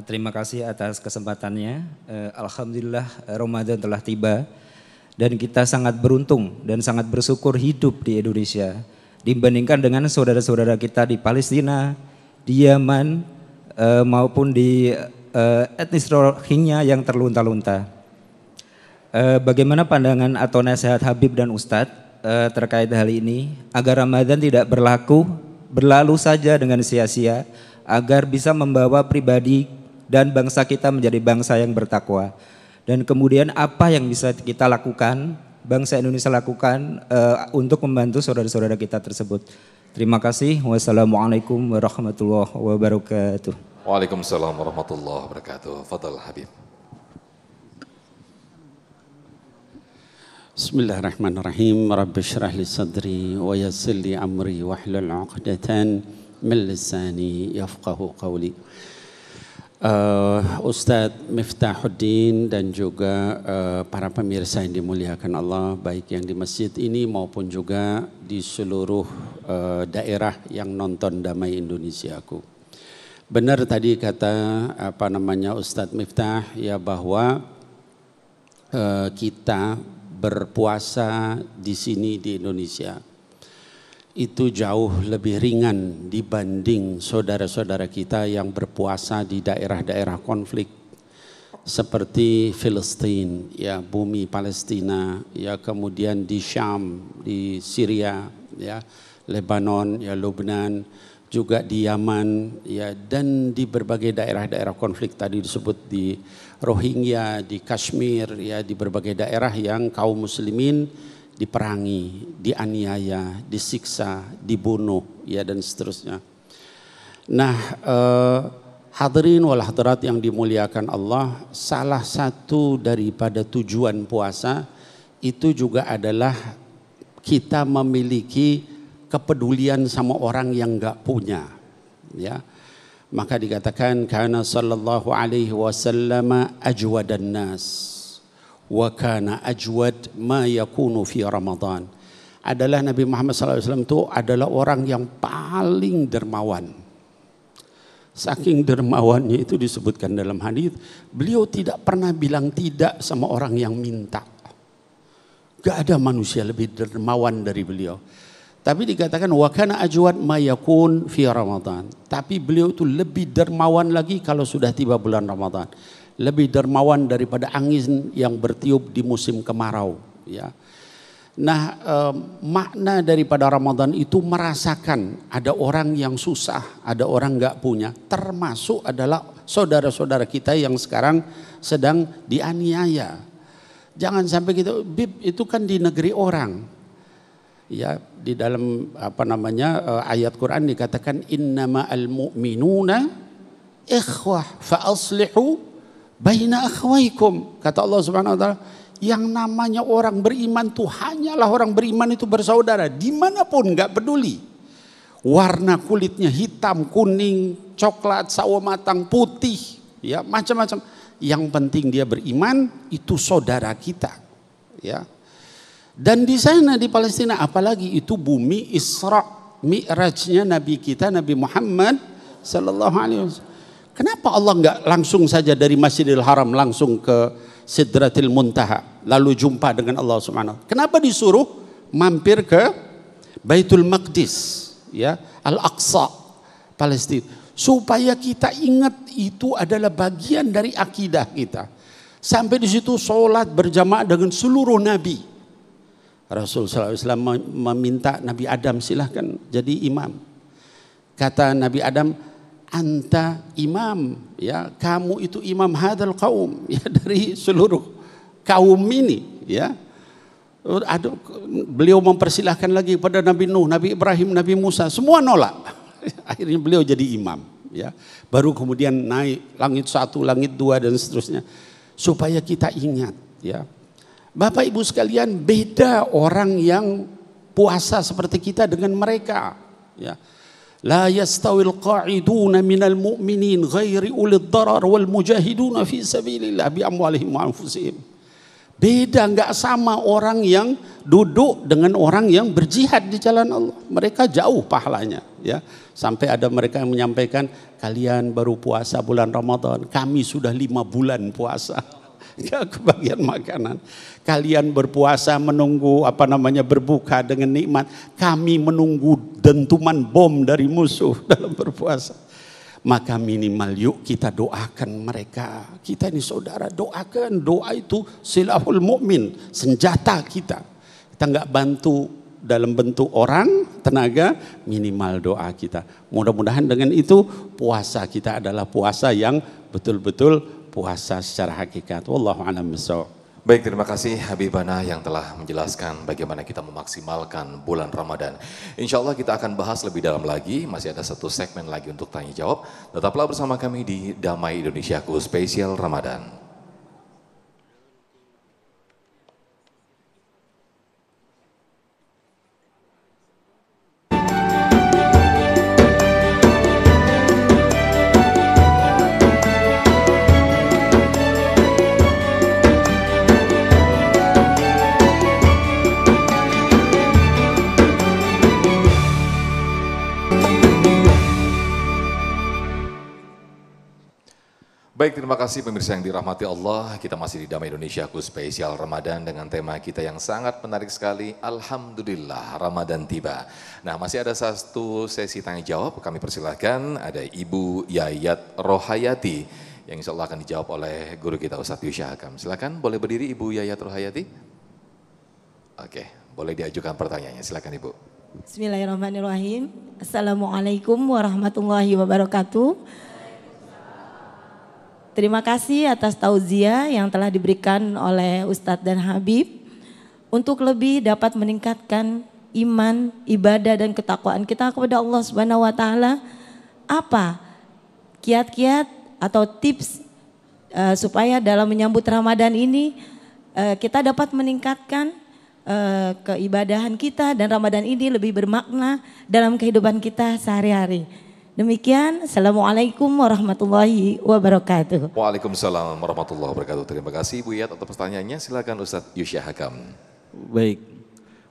Terima kasih atas kesempatannya. Alhamdulillah Ramadan telah tiba dan kita sangat beruntung dan sangat bersyukur hidup di Indonesia dibandingkan dengan saudara-saudara kita di Palestina, di Yaman maupun di etnis Rohingya yang terlunta-lunta. Bagaimana pandangan atau nasihat Habib dan Ustadz terkait hal ini agar Ramadan tidak berlalu saja dengan sia-sia, agar bisa membawa pribadi dan bangsa kita menjadi bangsa yang bertakwa. Dan kemudian apa yang bisa kita lakukan, bangsa Indonesia lakukan untuk membantu saudara-saudara kita tersebut. Terima kasih. Wassalamualaikum warahmatullahi wabarakatuh. Waalaikumsalam warahmatullahi wabarakatuh. Fadal Habib. Bismillahirrahmanirrahim. Rabbi syrah li sadri wa yassir li amri wahlul 'uqdatan min lisani yafqahu qawli. Ustadz Meftahuddin dan juga para pemirsa yang dimuliakan Allah, baik yang di masjid ini maupun juga di seluruh daerah yang nonton Damai Indonesiaku. Benar tadi kata Ustadz Miftah ya, bahwa kita berpuasa di sini di Indonesia itu jauh lebih ringan dibanding saudara-saudara kita yang berpuasa di daerah-daerah konflik seperti Filistin, ya, bumi Palestina, ya, kemudian di Syam, di Syria, ya, Lebanon, ya, Lebanon, juga di Yaman, ya, dan di berbagai daerah-daerah konflik tadi disebut di Rohingya, di Kashmir, ya, di berbagai daerah yang kaum muslimin diperangi, dianiaya, disiksa, dibunuh, ya, dan seterusnya. Nah, hadirin wal hadirat yang dimuliakan Allah, salah satu daripada tujuan puasa itu juga adalah kita memiliki kepedulian sama orang yang enggak punya, ya. Maka dikatakan kana sallallahu alaihi wasallam ajwadan nas wa kana ajwad ma yakunu fi Ramadan. Adalah Nabi Muhammad SAW itu adalah orang yang paling dermawan. Saking dermawannya itu disebutkan dalam hadis, beliau tidak pernah bilang tidak sama orang yang minta. Gak ada manusia lebih dermawan dari beliau. Tapi dikatakan wa kana ajwad ma yakun fi Ramadan. Tapi beliau itu lebih dermawan lagi kalau sudah tiba bulan Ramadan. Lebih dermawan daripada angin yang bertiup di musim kemarau, ya. Nah, makna daripada Ramadan itu merasakan ada orang yang susah, ada orang nggak punya, termasuk adalah saudara-saudara kita yang sekarang sedang dianiaya. Jangan sampai gitu, Bib, itu kan di negeri orang. Ya, di dalam ayat Quran dikatakan innama al-mu'minuna ikhwah fa aslihu baina akhwaikum. Kata Allah Subhanahu wa taala, yang namanya orang beriman tuh hanyalah orang beriman itu bersaudara dimanapun, nggak peduli warna kulitnya, hitam, kuning, coklat, sawo matang, putih, ya macam-macam. Yang penting dia beriman, itu saudara kita, ya. Dan di sana di Palestina, apalagi itu bumi Isra Mi'rajnya Nabi kita Nabi Muhammad sallallahu alaihi wasallam. Kenapa Allah nggak langsung saja dari Masjidil Haram langsung ke Sidratil Muntaha lalu jumpa dengan Allah Subhanahu? Kenapa disuruh mampir ke Baitul Maqdis, ya, Al-Aqsa, Palestina, supaya kita ingat itu adalah bagian dari akidah kita. Sampai di situ sholat berjamaah dengan seluruh nabi. Rasul sallallahu alaihi wasallam meminta Nabi Adam, silahkan jadi imam. Kata Nabi Adam, anta imam, ya, kamu itu imam hadal kaum, ya, dari seluruh kaum ini, ya. Beliau mempersilahkan lagi pada Nabi Nuh, Nabi Ibrahim, Nabi Musa, semua nolak. Akhirnya beliau jadi imam, ya. Baru kemudian naik langit 1, langit 2 dan seterusnya. Supaya kita ingat, ya. Bapak Ibu sekalian, beda orang yang puasa seperti kita dengan mereka, ya. La yastawil qa'iduna minal mu'minin ghairi ulid darar wal mujahiduna fi sabilillah bi amwalihim wa anfusihim. Beda, enggak sama orang yang duduk dengan orang yang berjihad di jalan Allah. Mereka jauh pahalanya, ya. Sampai ada mereka yang menyampaikan, kalian baru puasa bulan Ramadan, kami sudah 5 bulan puasa. Enggak kebagian makanan. Kalian berpuasa menunggu berbuka dengan nikmat. Kami menunggu dentuman bom dari musuh dalam berpuasa. Maka minimal yuk kita doakan mereka. Kita ini saudara, doakan. Doa itu silahul mu'min, senjata kita. Kita enggak bantu dalam bentuk orang, tenaga, minimal doa kita. Mudah-mudahan dengan itu puasa kita adalah puasa yang betul-betul puasa secara hakikat. Wallahu a'lam bishawab. Baik, terima kasih Habibana yang telah menjelaskan bagaimana kita memaksimalkan bulan Ramadan. Insya Allah kita akan bahas lebih dalam lagi, masih ada satu segmen lagi untuk tanya jawab. Tetaplah bersama kami di Damai Indonesiaku Spesial Ramadan. Baik, terima kasih pemirsa yang dirahmati Allah. Kita masih di Damai Indonesiaku Spesial Ramadan dengan tema kita yang sangat menarik sekali. Alhamdulillah, Ramadan tiba. Nah, masih ada satu sesi tanya jawab. Kami persilahkan ada Ibu Yayat Rohayati yang insya Allah akan dijawab oleh guru kita Ustadz Yusya Hakam. Silakan, boleh berdiri Ibu Yayat Rohayati? Oke, boleh diajukan pertanyaannya. Silakan Ibu. Bismillahirrahmanirrahim. Assalamualaikum warahmatullahi wabarakatuh. Terima kasih atas tauziah yang telah diberikan oleh Ustadz dan Habib untuk lebih dapat meningkatkan iman, ibadah dan ketakwaan kita kepada Allah Subhanahu wa taala. Apa kiat-kiat atau tips supaya dalam menyambut Ramadan ini kita dapat meningkatkan keibadahan kita dan Ramadan ini lebih bermakna dalam kehidupan kita sehari-hari. Demikian, Assalamualaikum warahmatullahi wabarakatuh. Waalaikumsalam warahmatullahi wabarakatuh. Terima kasih Ibu Yat atas pertanyaannya. Silakan Ustadz Yusya Hakam. Baik,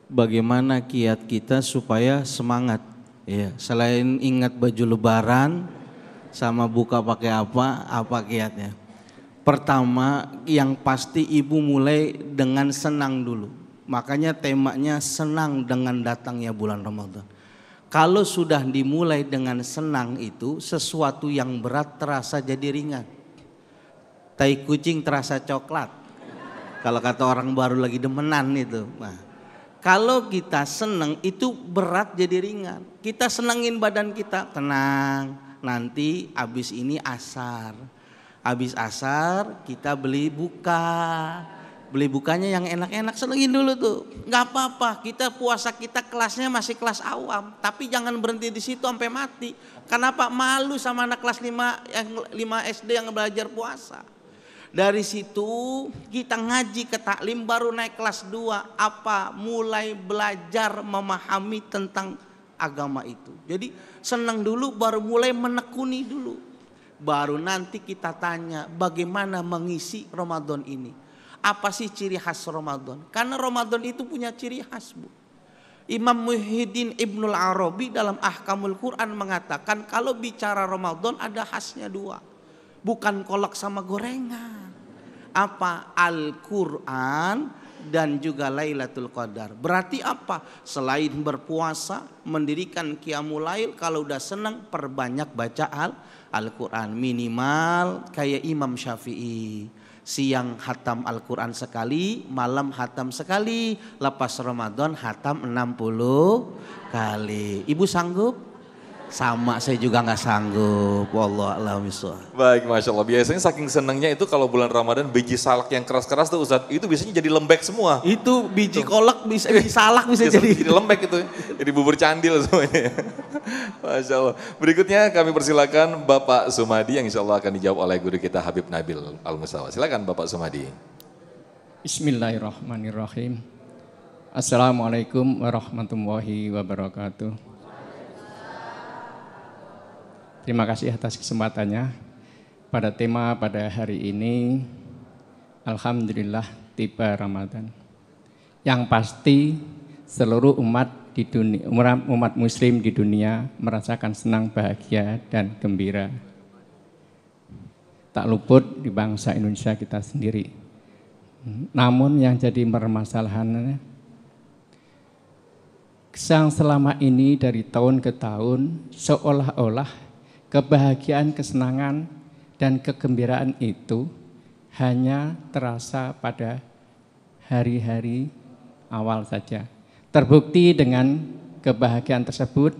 bagaimana kiat kita supaya semangat? Ya, selain ingat baju lebaran sama buka pakai apa kiatnya? Pertama, yang pasti Ibu mulai dengan senang dulu. Makanya temanya senang dengan datangnya bulan Ramadan. Kalau sudah dimulai dengan senang itu, sesuatu yang berat terasa jadi ringan. Tai kucing terasa coklat. Kalau kata orang baru lagi demenan itu. Nah, Kalau kita senang itu berat jadi ringan. Kita senangin badan kita, tenang. Nanti habis ini asar. Habis asar kita beli buka. Beli bukanya yang enak-enak, senengin dulu tuh. Gak apa-apa, kita puasa kita kelasnya masih kelas awam. Tapi jangan berhenti di situ sampai mati. Kenapa? Malu sama anak kelas 5 SD yang belajar puasa. Dari situ kita ngaji ke taklim baru naik kelas 2. Apa? Mulai belajar memahami tentang agama itu. Jadi senang dulu baru mulai menekuni dulu. Baru nanti kita tanya bagaimana mengisi Ramadan ini. Apa sih ciri khas Ramadan? Karena Ramadan itu punya ciri khas, Bu. Imam Muhyiddin Ibnul Arabi dalam Ahkamul Quran mengatakan kalau bicara Ramadan ada khasnya 2. Bukan kolak sama gorengan. Apa? Al-Quran dan juga Lailatul Qadar. Berarti apa? Selain berpuasa, mendirikan Qiyamul Lail, kalau udah senang perbanyak baca Al-Quran. Minimal kayak Imam Syafi'i. Siang hatam Al-Quran sekali, malam hatam sekali. Lepas Ramadan hatam 60 kali. Ibu sanggup? Sama, saya juga nggak sanggup. Wallahualam bishawab. Baik, Masya Allah. Biasanya saking senangnya itu kalau bulan Ramadan biji salak yang keras-keras tuh Ustadz, itu biasanya jadi lembek semua. Itu biji kolak bisa, biji salak bisa jadi lembek itu. Jadi bubur candil semuanya. Masya Allah. Berikutnya kami persilakan Bapak Sumadi yang insya Allah akan dijawab oleh guru kita Habib Nabil Al-Mustawa. Silakan Bapak Sumadi. Bismillahirrahmanirrahim. Assalamualaikum warahmatullahi wabarakatuh. Terima kasih atas kesempatannya. Pada tema pada hari ini, Alhamdulillah tiba Ramadan. Yang pasti seluruh umat di dunia, umat Muslim di dunia merasakan senang, bahagia dan gembira. Tak luput di bangsa Indonesia kita sendiri. Namun yang jadi permasalahannya, yang selama ini dari tahun ke tahun seolah-olah kebahagiaan, kesenangan, dan kegembiraan itu hanya terasa pada hari-hari awal saja. Terbukti dengan kebahagiaan tersebut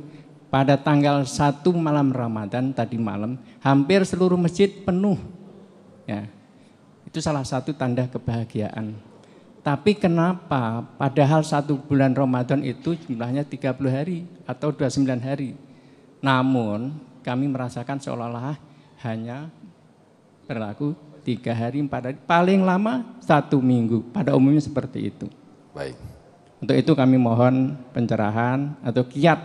pada tanggal 1 malam Ramadan tadi malam, hampir seluruh masjid penuh. Ya, itu salah satu tanda kebahagiaan. Tapi kenapa padahal 1 bulan Ramadan itu jumlahnya 30 hari atau 29 hari. Namun kami merasakan seolah-olah hanya berlaku 3 hari, 4 hari, paling lama 1 minggu. Pada umumnya seperti itu. Baik. Untuk itu kami mohon pencerahan atau kiat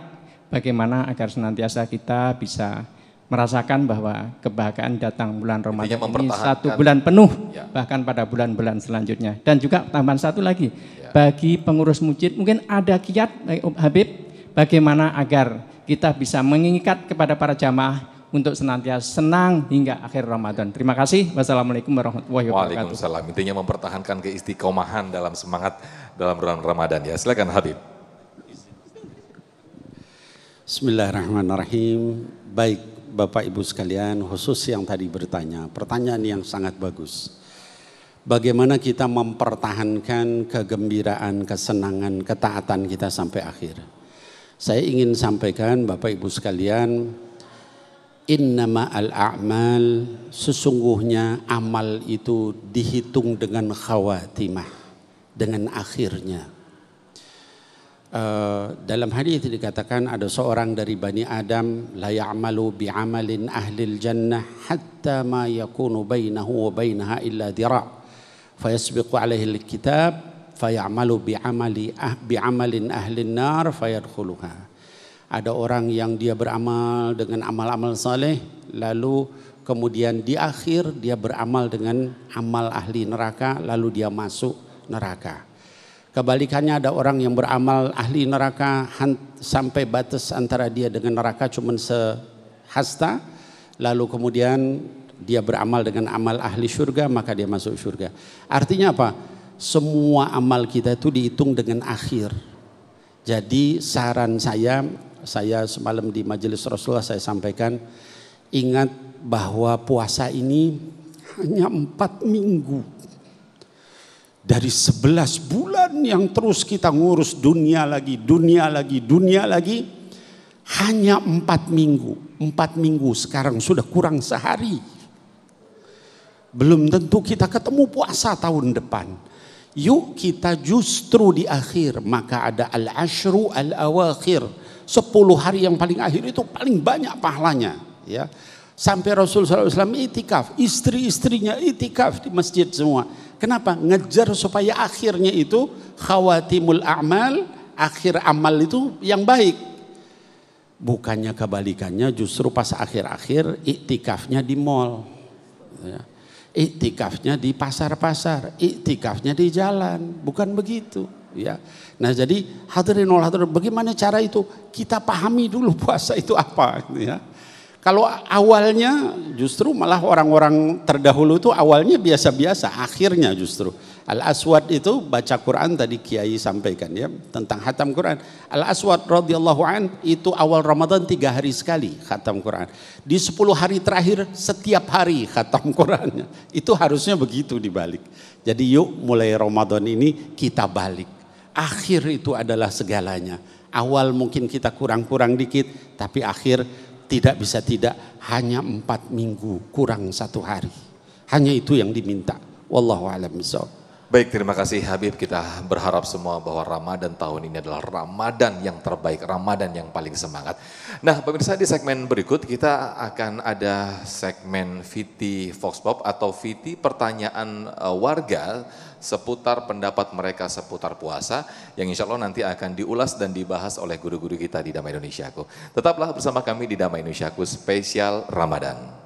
bagaimana agar senantiasa kita bisa merasakan bahwa kebahagiaan datang bulan Ramadan ini 1 bulan penuh, ya. Bahkan pada bulan-bulan selanjutnya. Dan juga tambahan satu lagi, ya. Bagi pengurus masjid mungkin ada kiat Habib bagaimana agar kita bisa mengikat kepada para jamaah untuk senantiasa senang hingga akhir Ramadan. Terima kasih. Wassalamualaikum warahmatullahi wabarakatuh. Waalaikumsalam. Intinya mempertahankan keistiqomahan dalam semangat dalam bulan Ramadan ya. Silakan Habib. Bismillahirrahmanirrahim. Baik Bapak Ibu sekalian, khusus yang tadi bertanya, pertanyaan yang sangat bagus. Bagaimana kita mempertahankan kegembiraan, kesenangan, ketaatan kita sampai akhir? Saya ingin sampaikan Bapak Ibu sekalian, innama al-a'mal, sesungguhnya amal itu dihitung dengan khawatimah, dengan akhirnya. Dalam hadis dikatakan ada seorang dari Bani Adam la ya'malu bi'amalin ahlil jannah hatta ma yakunu bainahu wa bainaha illa dira' fayasbiqu alaihi al-kitab fayamalu bi'amalin ahlin nar fayadkhuluha. Ada orang yang dia beramal dengan amal-amal saleh, lalu kemudian di akhir dia beramal dengan amal ahli neraka, lalu dia masuk neraka. Kebalikannya ada orang yang beramal ahli neraka sampai batas antara dia dengan neraka cuma sehasta, lalu kemudian dia beramal dengan amal ahli surga, maka dia masuk surga. Artinya apa? Semua amal kita itu dihitung dengan akhir. Jadi saran saya semalam di majelis Rasulullah saya sampaikan, ingat bahwa puasa ini hanya 4 minggu. Dari 11 bulan yang terus kita ngurus dunia lagi, hanya 4 minggu. 4 minggu sekarang sudah kurang sehari. Belum tentu kita ketemu puasa tahun depan. Yuk kita justru di akhir, maka ada al-ashru al-awakhir. 10 hari yang paling akhir itu paling banyak pahalanya. Ya. Sampai Rasulullah SAW itikaf, istri-istrinya itikaf di masjid semua. Kenapa? Ngejar supaya akhirnya itu khawatimul a'mal, akhir amal itu yang baik. Bukannya kebalikannya, justru pas akhir-akhir iktikafnya di mall. Ya. Iktikafnya di pasar-pasar, iktikafnya di jalan, bukan begitu. Ya. Nah jadi hadirin bagaimana cara itu? Kita pahami dulu puasa itu apa. Ya. Kalau awalnya justru malah orang-orang terdahulu itu awalnya biasa-biasa, akhirnya justru. Al-Aswad itu baca Quran tadi Kiai sampaikan ya tentang khatam Quran. Al-Aswad radhiyallahu an itu awal Ramadan 3 hari sekali khatam Quran. Di 10 hari terakhir setiap hari khatam Qurannya. Itu harusnya begitu dibalik. Jadi yuk mulai Ramadan ini kita balik. Akhir itu adalah segalanya. Awal mungkin kita kurang-kurang dikit, tapi akhir tidak bisa tidak, hanya 4 minggu kurang 1 hari. Hanya itu yang diminta. Wallahu a'lam bishawab. Baik, terima kasih Habib. Kita berharap semua bahwa Ramadan tahun ini adalah Ramadan yang terbaik, Ramadan yang paling semangat. Nah, pemirsa, di segmen berikut kita akan ada segmen VT Vox Pop atau VT pertanyaan warga seputar pendapat mereka seputar puasa yang insya Allah nanti akan diulas dan dibahas oleh guru-guru kita di Damai Indonesiaku. Tetaplah bersama kami di Damai Indonesiaku spesial Ramadan.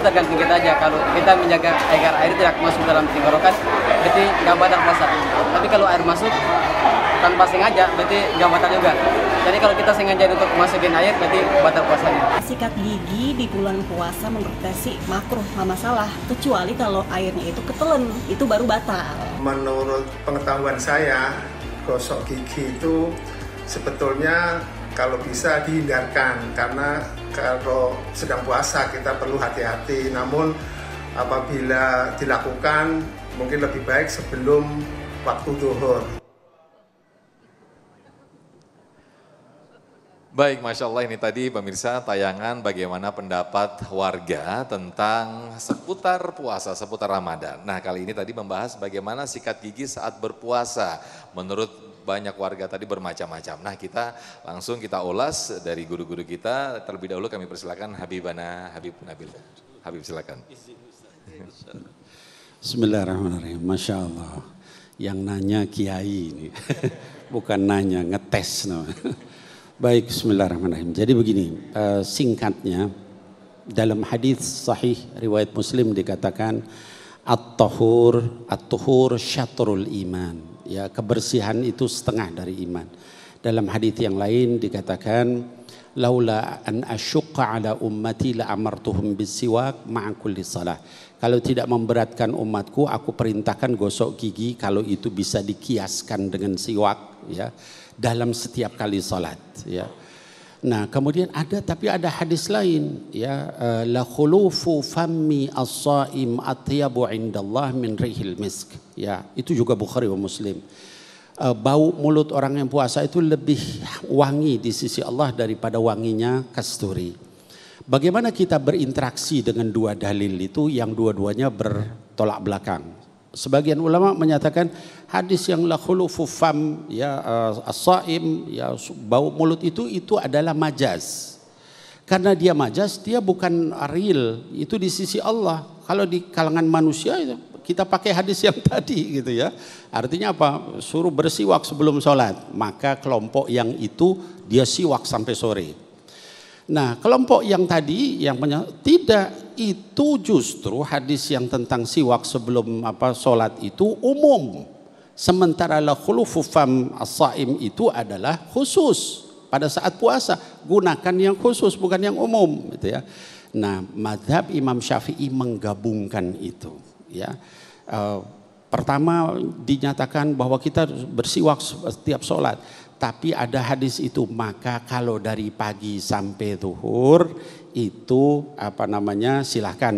Tergantung kita aja, kalau kita menjaga agar air tidak masuk dalam tenggorokan berarti nggak batal puasa. Tapi kalau air masuk tanpa sengaja berarti nggak batal juga. Jadi kalau kita sengaja untuk masukin air berarti batal puasanya. Sikat gigi di bulan puasa menurut saya sih makruh, nggak masalah, kecuali kalau airnya itu ketelen, itu baru batal. Menurut pengetahuan saya, gosok gigi itu sebetulnya kalau bisa dihindarkan, karena kalau sedang puasa kita perlu hati-hati. Namun apabila dilakukan mungkin lebih baik sebelum waktu zuhur. Baik, Masya Allah, ini tadi pemirsa tayangan bagaimana pendapat warga tentang seputar puasa, seputar Ramadan. Nah, kali ini tadi membahas bagaimana sikat gigi saat berpuasa. Menurut banyak warga tadi bermacam-macam. Nah, kita langsung kita ulas dari guru-guru kita. Terlebih dahulu kami persilakan Habib Nabil. Habib silakan. Bismillahirrahmanirrahim. Masya Allah. Yang nanya kiai ini. Bukan nanya, ngetes. No. Baik, bismillahirrahmanirrahim. Jadi begini, singkatnya dalam hadis sahih riwayat Muslim dikatakan at-tuhur syatrul iman. Ya, kebersihan itu setengah dari iman. Dalam hadis yang lain dikatakan laula an asyqa ala ummati la amartuhum bisiwak ma'a kulli salah. Kalau tidak memberatkan umatku, aku perintahkan gosok gigi kalau itu bisa dikiaskan dengan siwak ya dalam setiap kali salat ya. Nah, kemudian tapi ada hadis lain ya, la khulufu fammi as-shaim atyabu indallah min rihil misk. Ya, itu juga Bukhari wa Muslim. Bau mulut orang yang puasa itu lebih wangi di sisi Allah daripada wanginya kasturi. Bagaimana kita berinteraksi dengan dua dalil itu yang dua-duanya bertolak belakang? Sebagian ulama menyatakan hadis yang la khulufu fam ya as-shaim ya bau mulut itu adalah majaz. Karena dia majaz, dia bukan real, itu di sisi Allah. Kalau di kalangan manusia itu kita pakai hadis yang tadi gitu ya. Artinya apa? Suruh bersiwak sebelum sholat. Maka kelompok yang itu dia siwak sampai sore. Nah, kelompok yang tadi yang tidak, itu justru hadis yang tentang siwak sebelum sholat itu umum. Sementara la khulufu fam as-saim itu adalah khusus pada saat puasa. Gunakan yang khusus bukan yang umum, gitu ya. Nah, mazhab Imam Syafi'i menggabungkan itu, ya. Pertama dinyatakan bahwa kita bersiwak setiap sholat. Tapi ada hadis itu, maka kalau dari pagi sampai zuhur itu silahkan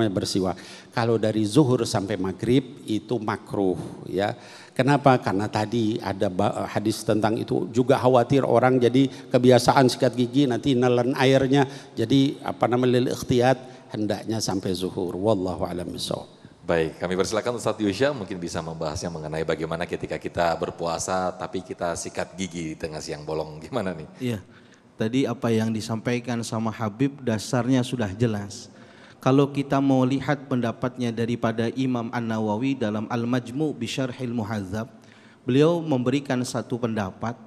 bersiwak. Kalau dari zuhur sampai maghrib itu makruh, ya. Kenapa? Karena tadi ada hadis tentang itu, juga khawatir orang jadi kebiasaan sikat gigi nanti nelen airnya, jadi lil ikhtiyat hendaknya sampai zuhur. Wallahu a'lam bishawab. Baik, kami persilakan Ustadz Yusya mungkin bisa membahasnya mengenai bagaimana ketika kita berpuasa tapi kita sikat gigi di tengah siang bolong, gimana nih? Iya, tadi apa yang disampaikan sama Habib dasarnya sudah jelas. Kalau kita mau lihat pendapatnya daripada Imam An-Nawawi dalam Al-Majmu' bi Syarhil Muhadzab, beliau memberikan satu pendapat,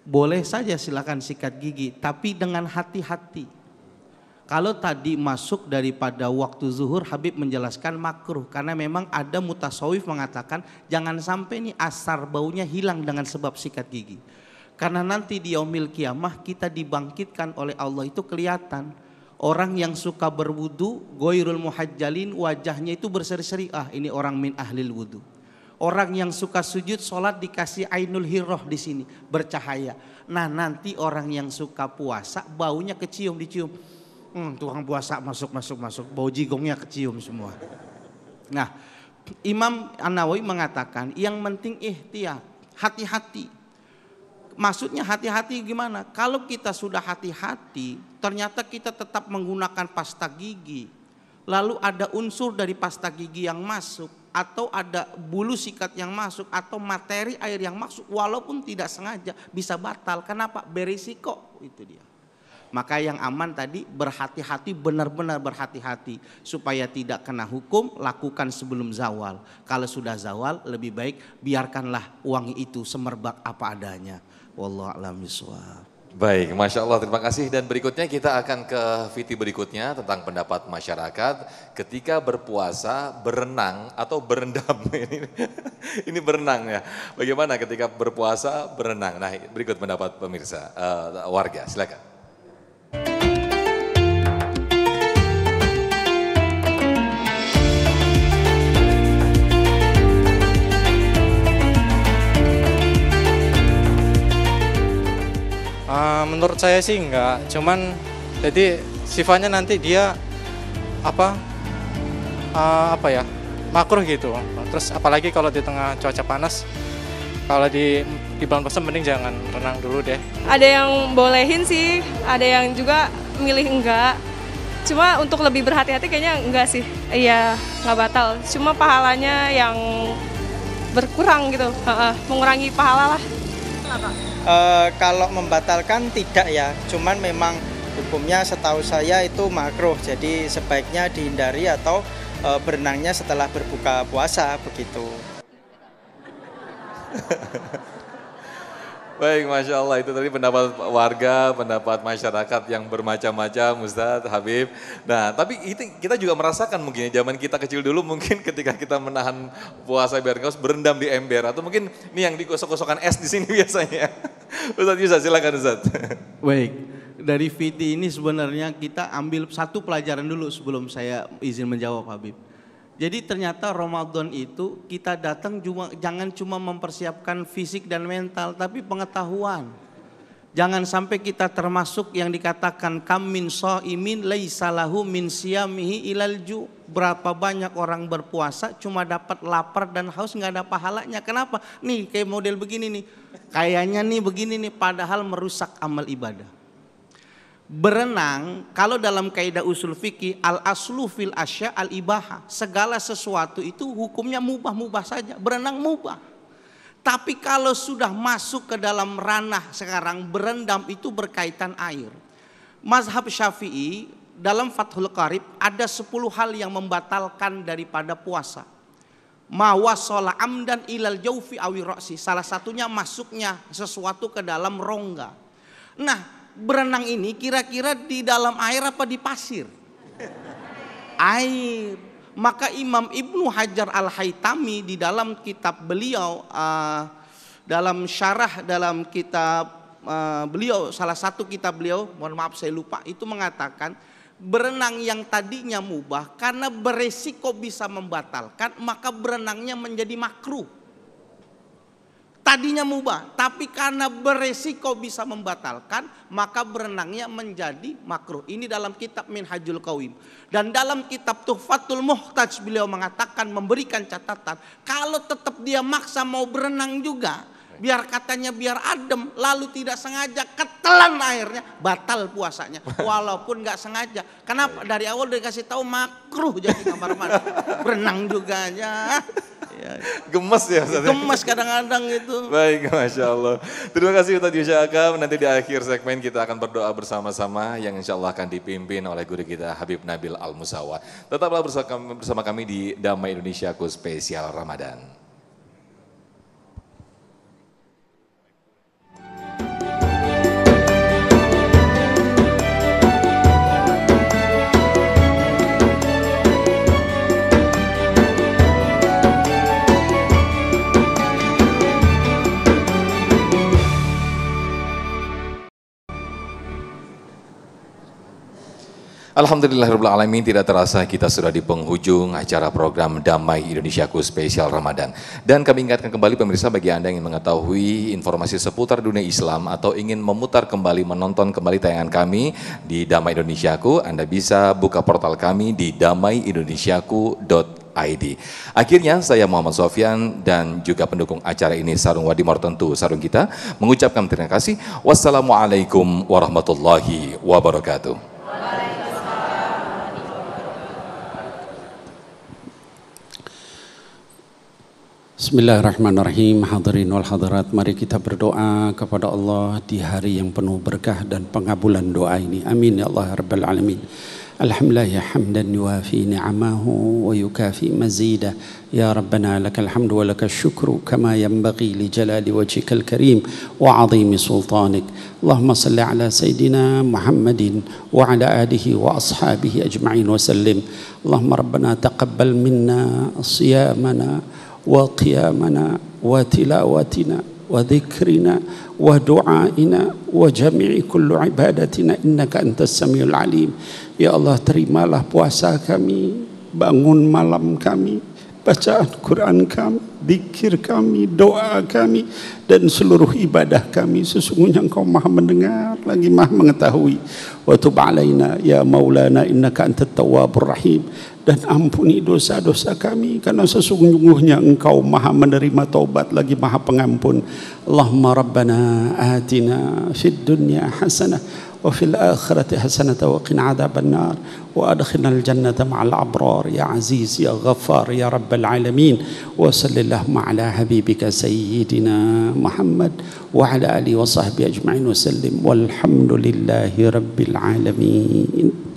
boleh saja silakan sikat gigi tapi dengan hati-hati. Kalau tadi masuk daripada waktu zuhur, Habib menjelaskan makruh karena memang ada mutasawif mengatakan jangan sampai nih asar baunya hilang dengan sebab sikat gigi. Karena nanti di yaumil kiamah kita dibangkitkan oleh Allah itu kelihatan orang yang suka berwudu, ghairul muhajjalin, wajahnya itu berseri-seri, ini orang min ahlil wudu. Orang yang suka sujud sholat dikasih ainul hirroh di sini bercahaya. Nah, nanti orang yang suka puasa baunya dicium. Tukang puasa masuk, bau jigongnya kecium semua. Nah, Imam An-Nawawi mengatakan yang penting ihtiyat, hati-hati. Maksudnya hati-hati gimana? Kalau kita sudah hati-hati, ternyata kita tetap menggunakan pasta gigi. Lalu ada unsur dari pasta gigi yang masuk, atau ada bulu sikat yang masuk, atau materi air yang masuk, walaupun tidak sengaja bisa batal. Kenapa? Berisiko, itu dia. Maka yang aman tadi berhati-hati, benar-benar berhati-hati supaya tidak kena hukum, lakukan sebelum zawal. Kalau sudah zawal lebih baik biarkanlah wangi itu semerbak apa adanya. Wallahu a'lam bishawab. Baik, Masya Allah, terima kasih. Dan berikutnya kita akan ke VT berikutnya tentang pendapat masyarakat ketika berpuasa berenang atau berendam. Ini berenang ya. Bagaimana ketika berpuasa berenang? Nah, berikut pendapat pemirsa, warga, silakan. Menurut saya sih enggak, cuman jadi sifatnya nanti dia makruh gitu. Terus apalagi kalau di tengah cuaca panas, kalau di bulan puasa mending jangan renang dulu deh. Ada yang bolehin sih, ada yang juga milih enggak. Cuma untuk lebih berhati-hati kayaknya enggak sih. Iya, nggak batal. Cuma pahalanya yang berkurang gitu, mengurangi pahala lah. Kalau membatalkan tidak ya, cuman memang hukumnya setahu saya itu makruh, jadi sebaiknya dihindari atau berenangnya setelah berbuka puasa begitu. Baik, Masya Allah, itu tadi pendapat warga, pendapat masyarakat yang bermacam-macam, Ustadz, Habib. Nah, tapi itu kita juga merasakan mungkin zaman kita kecil dulu, mungkin ketika kita menahan puasa biar nggak berendam di ember, atau mungkin ini yang digosok-gosokkan es di sini biasanya. Ustadz Yusya, silakan Ustadz. Baik, dari VT ini sebenarnya kita ambil satu pelajaran dulu sebelum saya izin menjawab Habib. Jadi ternyata Ramadan itu kita datang jangan cuma mempersiapkan fisik dan mental, tapi pengetahuan. Jangan sampai kita termasuk yang dikatakan kam min shaimin laisa lahu min siyamihi ilal ju. Berapa banyak orang berpuasa cuma dapat lapar dan haus, nggak ada pahalanya. Kenapa? Nih kayak model begini nih. Kayaknya nih begini nih, padahal merusak amal ibadah. Berenang, kalau dalam kaidah usul fikih, al aslu fil asya al ibaha, segala sesuatu itu hukumnya mubah saja. Berenang mubah. Tapi kalau sudah masuk ke dalam ranah sekarang berendam itu berkaitan air. Mazhab Syafi'i dalam Fathul Qarib ada 10 hal yang membatalkan daripada puasa. Ma wasala amdan ilal jaufi awi ra'si, salah satunya masuknya sesuatu ke dalam rongga. Nah, berenang ini kira-kira di dalam air apa di pasir? air. Maka Imam Ibnu Hajar Al-Haytami di dalam kitab beliau, dalam syarah dalam kitab beliau, salah satu kitab beliau, mohon maaf saya lupa, itu mengatakan berenang yang tadinya mubah karena beresiko bisa membatalkan, maka berenangnya menjadi makruh. Tadinya mubah, tapi karena beresiko bisa membatalkan, maka berenangnya menjadi makruh. Ini dalam kitab Minhajul Qawim. Dan dalam kitab Tuhfatul Muhtaj beliau mengatakan, memberikan catatan, kalau tetap dia maksa mau berenang juga, biar katanya biar adem, lalu tidak sengaja ketelan airnya, batal puasanya. Walaupun nggak sengaja. Kenapa? Dari awal udah dikasih tahu makruh jadi kamar mandi. Berenang juga aja. Ya. Gemes ya Ustaz? Gemes kadang-kadang itu. Baik, Masya Allah. Terima kasih Ustaz Yusyakam. Nanti di akhir segmen kita akan berdoa bersama-sama yang insya Allah akan dipimpin oleh guru kita Habib Nabil Al-Musawa. Tetaplah bersama kami di Damai Indonesiaku Spesial Ramadan. Alhamdulillahirrahmanirrahim, tidak terasa kita sudah di penghujung acara program Damai Indonesiaku Spesial Ramadan. Dan kami ingatkan kembali pemirsa, bagi Anda yang ingin mengetahui informasi seputar dunia Islam atau ingin memutar kembali, menonton kembali tayangan kami di Damai Indonesiaku, Anda bisa buka portal kami di damaiindonesiaku.id. Akhirnya saya Muhammad Sofyan dan juga pendukung acara ini Sarung Wadimor, tentu sarung kita, mengucapkan terima kasih. Wassalamualaikum warahmatullahi wabarakatuh. Bismillahirrahmanirrahim. Hadirin wal hadirat, mari kita berdoa kepada Allah di hari yang penuh berkah dan pengabulan doa ini. Amin ya Allah rabbal alamin. Alhamdulillah ya hamdan yuwafi ni'amahu wa yukafi mazida. Ya Rabbana lakal hamdu wa lakal syukru kama yanbaghi li jalali wajhikal karim wa azimi sultanik. Allahumma salli ala Sayyidina Muhammadin wa ala alihi wa ashabihi ajma'in wa sallim. Allahumma Rabbana taqabbal minna siyamana wa qiyamana wa tilawatina wa dhikrina wa du'aina wa jami'i kullu ibadatina innaka antas samiul alim. Ya Allah, terimalah puasa kami, bangun malam kami, bacaan Quran kami, zikir kami, doa kami, dan seluruh ibadah kami. Sesungguhnya Engkau Maha mendengar lagi Maha mengetahui. Wa tub alaina ya maulana innaka antat tawwabur rahim. Dan ampuni dosa-dosa kami, karena sesungguhnya Engkau Maha menerima taubat lagi Maha pengampun. Allahumma Rabbana atina fid dunya hasanah wa fil akhirati hasanah wa qina adzaban nar wa adkhilnal jannata ma'al abrar ya aziz ya ghaffar ya rabbal alamin. Wa sallallahu ala habibika sayyidina Muhammad wa ala alihi wa sahbihi ajma'in wa sallim walhamdulillahi rabbil alamin.